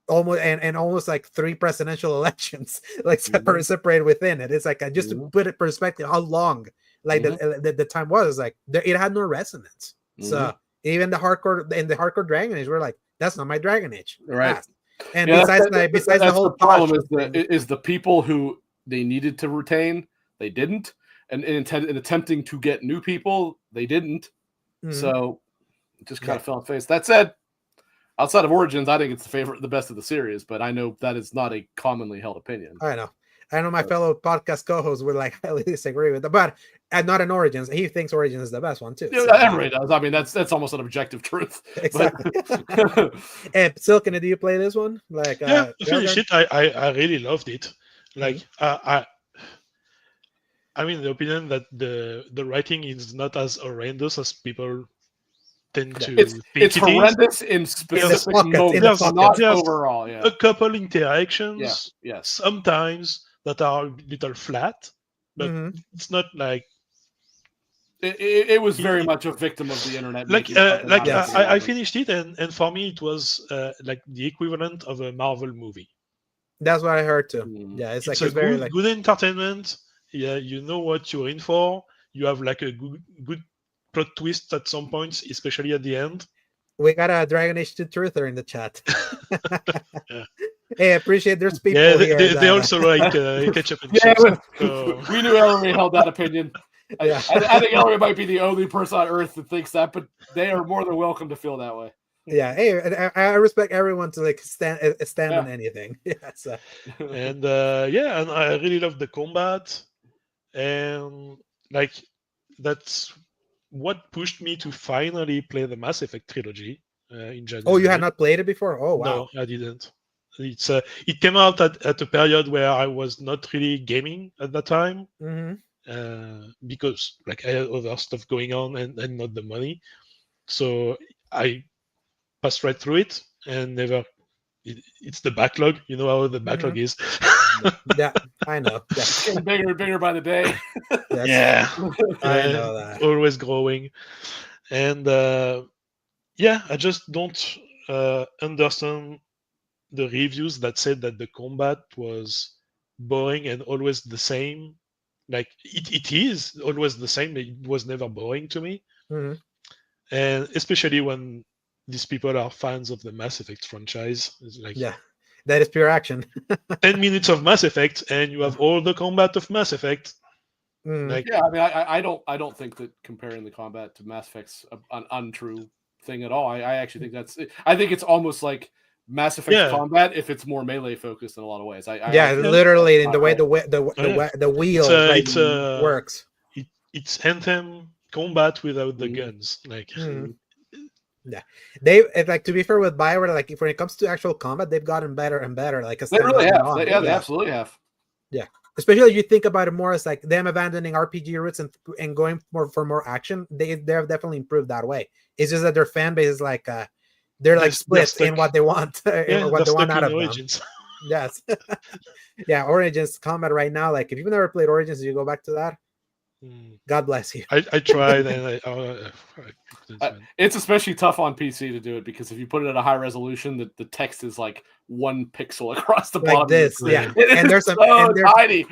almost and almost like 3 presidential elections, like separated within it. It's like just to put it in perspective, how long like the time was. Like it had no resonance. So even the hardcore Dragon Age, we're like, that's not my DragonAge, right? And besides the whole problem is the people who they needed to retain, they didn't. And in attempting to get new people, they didn't. So it just kind of fell on face. That said, outside of Origins, I think it's the best of the series, but I know that is not a commonly held opinion. I know my fellow podcast co-hosts would like highly disagree with that, but not in Origins. He thinks Origins is the best one too. Yeah, so. Everybody does. I mean, that's almost an objective truth. Exactly. And Silcanit, do you play this one? Like, I finished it. I really loved it. Like, I'm in the opinion that the writing is not as horrendous as people tend to think it's horrendous in specific moments, not overall. Yeah. A couple interactions, sometimes that are a little flat, but it's not like it was very much a victim of the internet. I finished it, and for me it was like the equivalent of a Marvel movie. That's what I heard too. Yeah, it's like a good entertainment. Yeah, you know what you're in for. You have like a good plot twist at some points, especially at the end. We got a Dragon Age 2 truther in the chat. Hey, I appreciate there's people here. They also like ketchup and chips. So. We knew Ellery held that opinion. I think Ellery might be the only person on Earth that thinks that, but they are more than welcome to feel that way. Yeah, hey, I respect everyone to like stand on anything. And and I really love the combat. And like that's what pushed me to finally play the Mass Effect trilogy in January. Oh, you had not played it before? Oh, wow. No, I didn't. It's it came out at a period where I was not really gaming at that time because like I had other stuff going on and not the money. So I passed right through it and never. It's the backlog. You know how the backlog is. Yeah, I know. Yeah. It's getting bigger and bigger by the day. Yeah, I know that. Always growing, and I just don't understand the reviews that said that the combat was boring and always the same. Like it is always the same. It was never boring to me, and especially when these people are fans of the Mass Effect franchise. It's like that is pure action. 10 minutes of Mass Effect, and you have all the combat of Mass Effect. Like, yeah, I mean, I don't think that comparing the combat to Mass Effect's an untrue thing at all. I actually think I think it's almost like Mass Effect combat if it's more melee focused in a lot of ways. Literally in the way the wheel works. It's Anthem combat without the guns. Like, yeah, they like, to be fair with BioWare, like when it comes to actual combat, they've gotten better and better. Like they really have. They absolutely have. Yeah. Especially if you think about it more as like them abandoning RPG roots and going for more action, they have definitely improved that way. It's just that their fan base is like they're like split in what they want, what they want out of Origins. Them. Yes, yeah, Origins combat right now. Like if you've never played Origins, you go back to that. God bless you. I tried, and it's especially tough on PC to do it because if you put it at a high resolution, the text is like 1 pixel across the bottom. Like this, yeah. And there's tiny.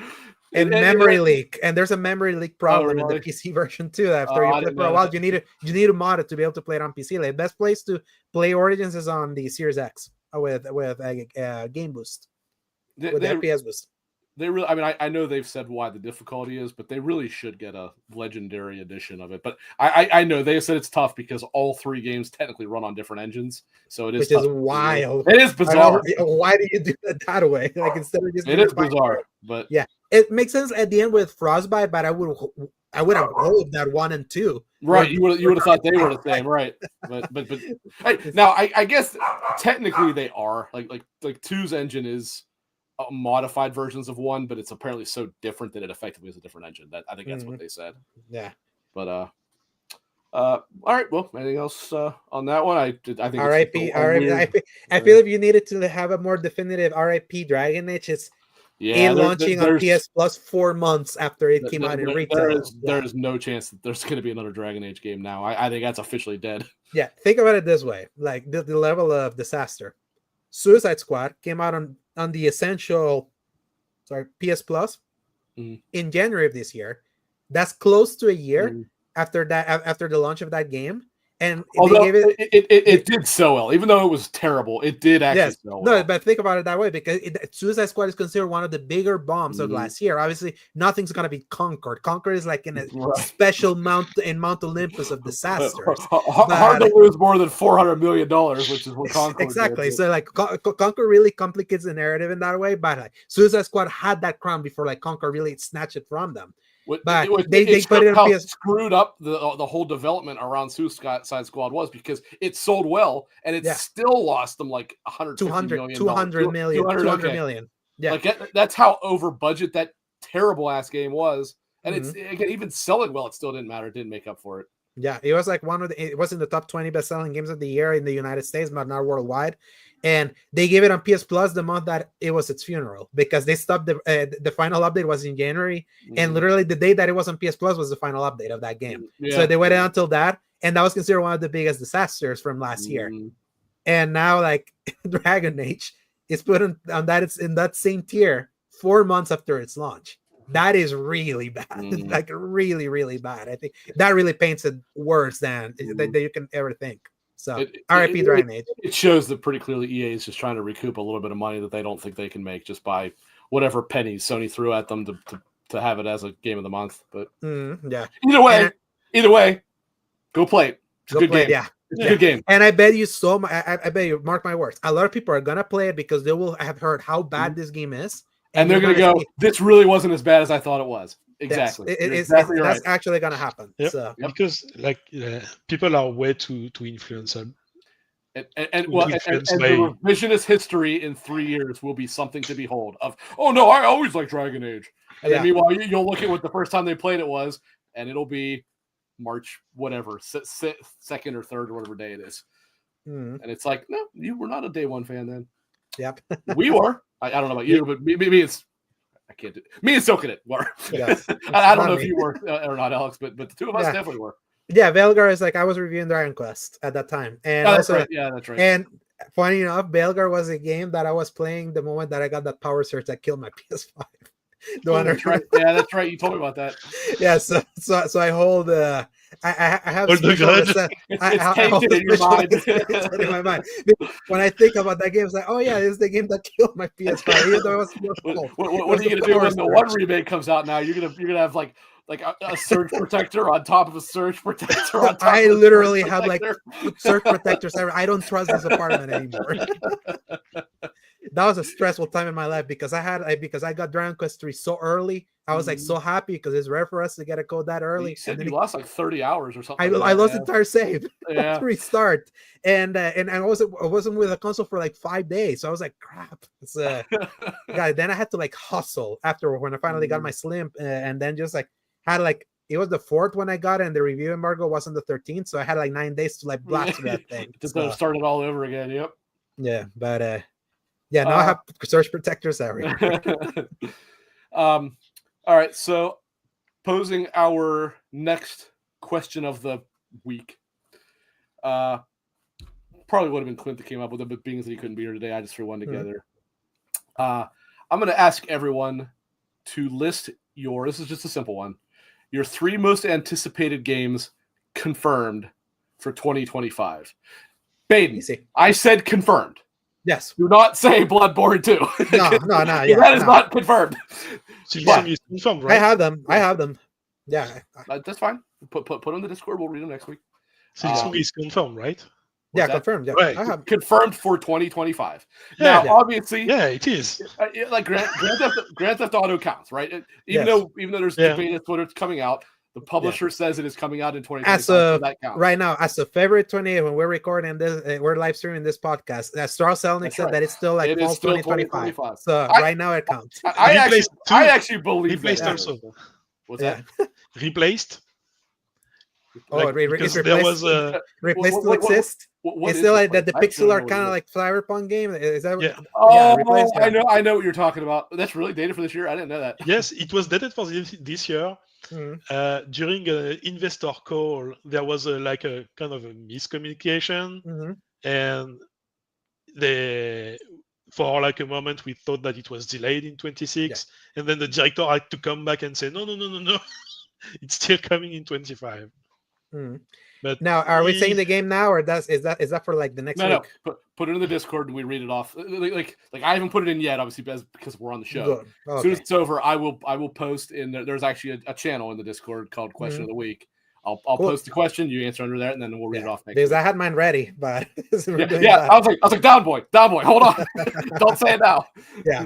And memory leak, and there's a memory leak problem in the PC version too. After you play for a while, you need to mod it to be able to play it on PC. Like, the best place to play Origins is on the Series X with Game Boost, with the FPS boost. They really, I mean, I know they've said why the difficulty is, but they really should get a legendary edition of it. But I know they said it's tough because all 3 games technically run on different engines, so it is. Which is wild. It is bizarre. Why do you do it that way? Like instead of just. It is bizarre, but yeah, it makes sense at the end with Frostbite. But I would have hoped that 1 and 2. Right, you would have thought they were the same, right? But hey, now I guess technically they are like 2's engine is modified versions of 1, but it's apparently so different that it effectively is a different engine. That I think that's what they said. Yeah. But all right. Well, anything else on that one? I think RIP. I feel if you needed to have a more definitive RIP Dragon Age, it's launching on PS Plus 4 months after it came out in retail. There is no chance that there's going to be another Dragon Age game now. I think that's officially dead. Yeah. Think about it this way: like the level of disaster. Suicide Squad came out on the essential, PS Plus in January of this year. That's close to a year after the launch of that game. And although it did so well, even though it was terrible, it did actually so well. No, but think about it that way, because Suicide Squad is considered one of the bigger bombs of last year. Obviously, nothing's gonna be Concord. Concord is like in a special Mount Olympus of disasters. Hard to lose more than $400 million, which is what Concord exactly. did. So like Concord really complicates the narrative in that way, but like Suicide Squad had that crown before like Concord really snatched it from them. But they put it on PS. Screwed up the whole development around Suicide Squad was because it sold well and it still lost them like $200 million. Yeah, like that's how over budget that terrible ass game was, and even selling well, it still didn't matter. It didn't make up for it. Yeah, it was like it was in the top 20 best-selling games of the year in the United States, but not worldwide. And they gave it on PS Plus the month that it was its funeral, because they stopped the final update was in January, and literally the day that it was on PS Plus was the final update of that game. So they waited until that, and that was considered one of the biggest disasters from last year. And now, like, Dragon Age is put on that, it's in that same tier 4 months after its launch. That is really bad. Like really, really bad. I think that really paints it worse than that you can ever think. So RIP Dragon Age. It shows that pretty clearly EA is just trying to recoup a little bit of money that they don't think they can make just by whatever pennies Sony threw at them to have it as a game of the month. But either way, go play it. It's a good game. Yeah. It's a good game. And I bet you I bet you, mark my words, a lot of people are gonna play it because they will have heard how bad this game is. And they're going to go, this really wasn't as bad as I thought it was. Exactly. Exactly right. That's actually going to happen. Yep. So. Because like people are way too influential. And the revisionist history in 3 years will be something to behold of, oh, no, I always liked Dragon Age. And then meanwhile, you'll look at what the first time they played it was, and it'll be March, whatever, second or third or whatever day it is. Mm. And it's like, no, you were not a day one fan then. Yep. We were. I don't know about you, but me it's I can't do it. Me and Silcanit were. Yes. I don't know if you were or not, Alex, but the two of us definitely were. Yeah, Belgar is like I was reviewing Dragon Quest at that time, and that's also right. Yeah, that's right. And funny enough, Belgar was a game that I was playing the moment that I got that power surge that killed my PS5. That's right. Yeah, that's right. You told me about that. Yeah, so I hold I have Hold the grudge. It's tainted in your mind. In my mind. When I think about that game, it's like, oh yeah, this is the game that killed my PS5. Even though it was your fault. What are you gonna do when the one remake comes out? Now you're gonna have like a surge protector on top of a surge protector. On top I of literally have like surge protectors. I don't trust this apartment anymore. That was a stressful time in my life because I got Dragon Quest 3 so early. I was like so happy because it's rare for us to get a code that early. You said you lost like 30 hours or something. I lost the entire save. Yeah. To restart. And I wasn't with the console for like 5 days. So I was like, crap. It's yeah, then I had to like hustle after when I finally got my Slim and then just like had like it was the 4th when I got it, and the review embargo was on the 13th. So I had like 9 days to like blast that thing. Just start it all over again. Yep. Yeah, but yeah, now I have surge protectors everywhere. All right, so posing our next question of the week. Probably would have been Clint that came up with it, but being that he couldn't be here today, I just threw one together. I'm going to ask everyone to list this is just a simple one, your 3 most anticipated games confirmed for 2025. Baden, Easy. I said confirmed. Yes. Do not say Bloodborne 2. No. Yeah, that is not confirmed. Is confirmed, right? I have them. Yeah. That's fine. Put them in the Discord. We'll read them next week. Silksong is confirmed, right? Yeah, confirmed. Yeah, right. I have confirmed for 2025. Yeah, now, obviously, yeah, it is. Like Grand Theft Auto counts, right? Even though there's debate as to whether it's coming out, the publisher says it is coming out in 2025. So that counts. Right now, as of February 28th, when we're recording this, we're live streaming this podcast. Strauss Selnick said that it's still like fall 2025. So right now it counts. I actually believe replaced that. Also. What's that? Replaced. Oh, like, because there was a replaced to exist. It's still like the pixel art kind of like Cyberpunk game. Is that? Yeah. Oh, yeah, I know what you're talking about. That's really dated for this year. I didn't know that. Yes, it was dated for this year. During an investor call, there was a kind of a miscommunication, and for like a moment we thought that it was delayed in 26, and then the director had to come back and say no, it's still coming in 25. But now, are we saying the game now, or is that for like the next week? No. Put it in the Discord and we read it off. Like I haven't put it in yet, obviously, because we're on the show. Okay. As soon as it's over, I will post in there. There's actually a channel in the Discord called Question of the Week. I'll post the question, you answer under there, and then we'll read it off next. Because week. I had mine ready, but I was like, down boy, hold on, don't say it now. Yeah.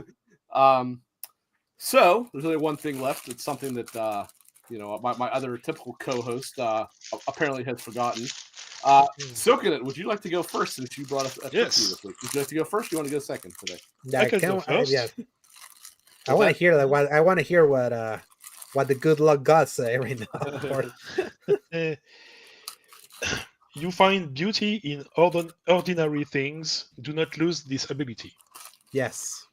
So there's only one thing left. It's something that my other typical co-host apparently has forgotten. Silcanit, would you like to go first since you brought us a yes. this week? Would you like to go first? Or you want to go second today? Yeah, I can go first. I want to hear that. I want to hear what the good luck gods say right now. You find beauty in ordinary things. Do not lose this ability. Yes.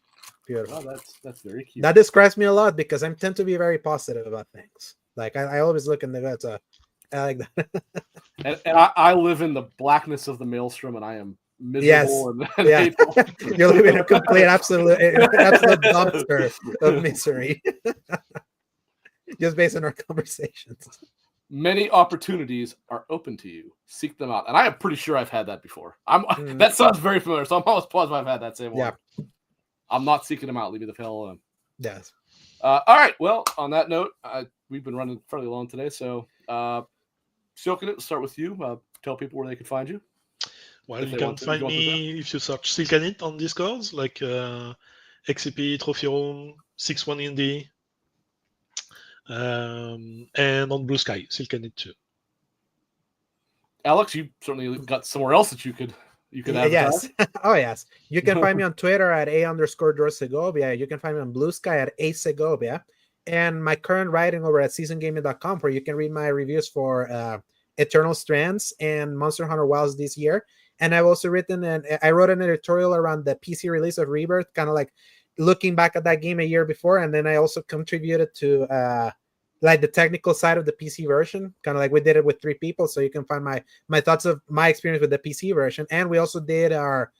Beautiful. Oh, that's very cute. That describes me a lot because I tend to be very positive about things. Like I always look in the good. So I like that. and I live in the blackness of the maelstrom, and I am miserable. Yes. You're living in a complete, absolute dumpster of misery. Just based on our conversations. Many opportunities are open to you. Seek them out, and I am pretty sure I've had that before. That sounds very familiar, so I'm almost positive I've had that same one. Yeah. I'm not seeking them out. Leave me the hell alone. Yes. All right. Well, on that note, we've been running fairly long today. So, Silcanit, start with you. Tell people where they can find you. Well, you can find me if you search Silcanit on Discords, like XCP, Trophy Room, 61 Indie, and on Blue Sky, Silcanit too. Alex, you certainly got somewhere else that you could advertise. Yes. Oh, yes. You can find me on Twitter at @A_Segovia. You can find me on Blue Sky at @Segovia. And my current writing over at seasongaming.com, where you can read my reviews for Eternal Strands and Monster Hunter Wilds this year. And I've also wrote an editorial around the PC release of Rebirth, kind of like looking back at that game a year before. And then I also contributed to like the technical side of the PC version, kind of like we did it with 3 people. So you can find my thoughts of my experience with the PC version. And we also did our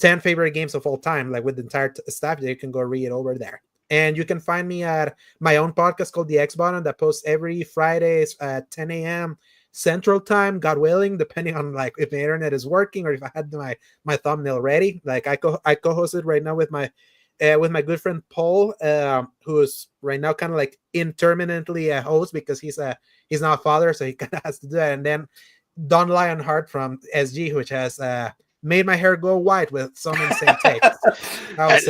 10 favorite games of all time, like with the entire staff. You can go read it over there. And you can find me at my own podcast called The X Button that posts every Fridays at 10 a.m. Central Time, God willing, depending on like if the internet is working or if I had my thumbnail ready. Like I co-hosted right now with my good friend Paul, who is right now kind of like intermittently a host because he's not a father, so he kind of has to do that. And then Don Lionheart from SG, which has made my hair go white with some insane takes. Last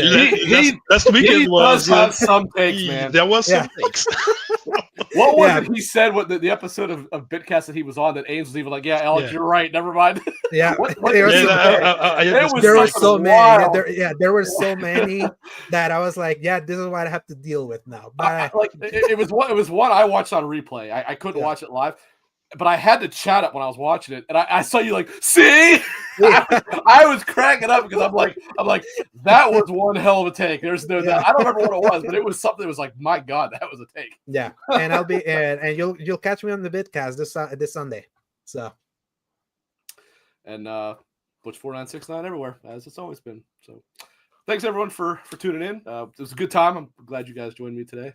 weekend does have some takes, man. There was some takes. What was it he said? What the episode of Bitcast that he was on that Ames was even like, yeah, Alex, you're right. Never mind. Yeah, there were so many. There were so many that I was like, yeah, this is what I have to deal with now. But it was one I watched on replay. I couldn't watch it live. But I had to chat up when I was watching it, and I saw you like, see, I was cracking up because I'm like, that was one hell of a take. There's no doubt. I don't remember what it was, but it was something that was like, my God, that was a take. Yeah, and I'll be and you'll catch me on the Bitcast this Sunday. So, and Butch 4969 everywhere as it's always been. So, thanks everyone for tuning in. It was a good time. I'm glad you guys joined me today.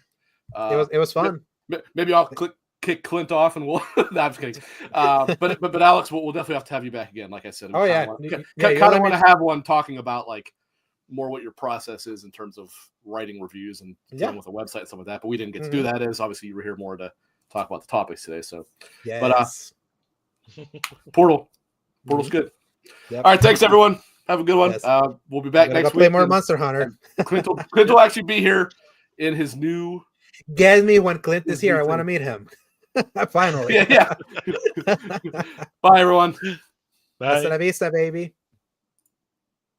It was fun. Maybe I'll kick Clint off and we'll no, I'm just kidding. But Alex, we'll definitely have to have you back again. Like I said, kind of want to have one talking about like more what your process is in terms of writing reviews and dealing with a website and stuff like that. But we didn't get to do that, as obviously you were here more to talk about the topics today. So but Portal's good. Yep. All right, thanks everyone. Have a good one. Yes. We'll be back next week. Play more Monster Hunter. Clint will actually be here in his new. Get me when Clint is here. I want to meet him. Finally. Yeah. Bye, everyone. Bye. Hasta la vista, baby.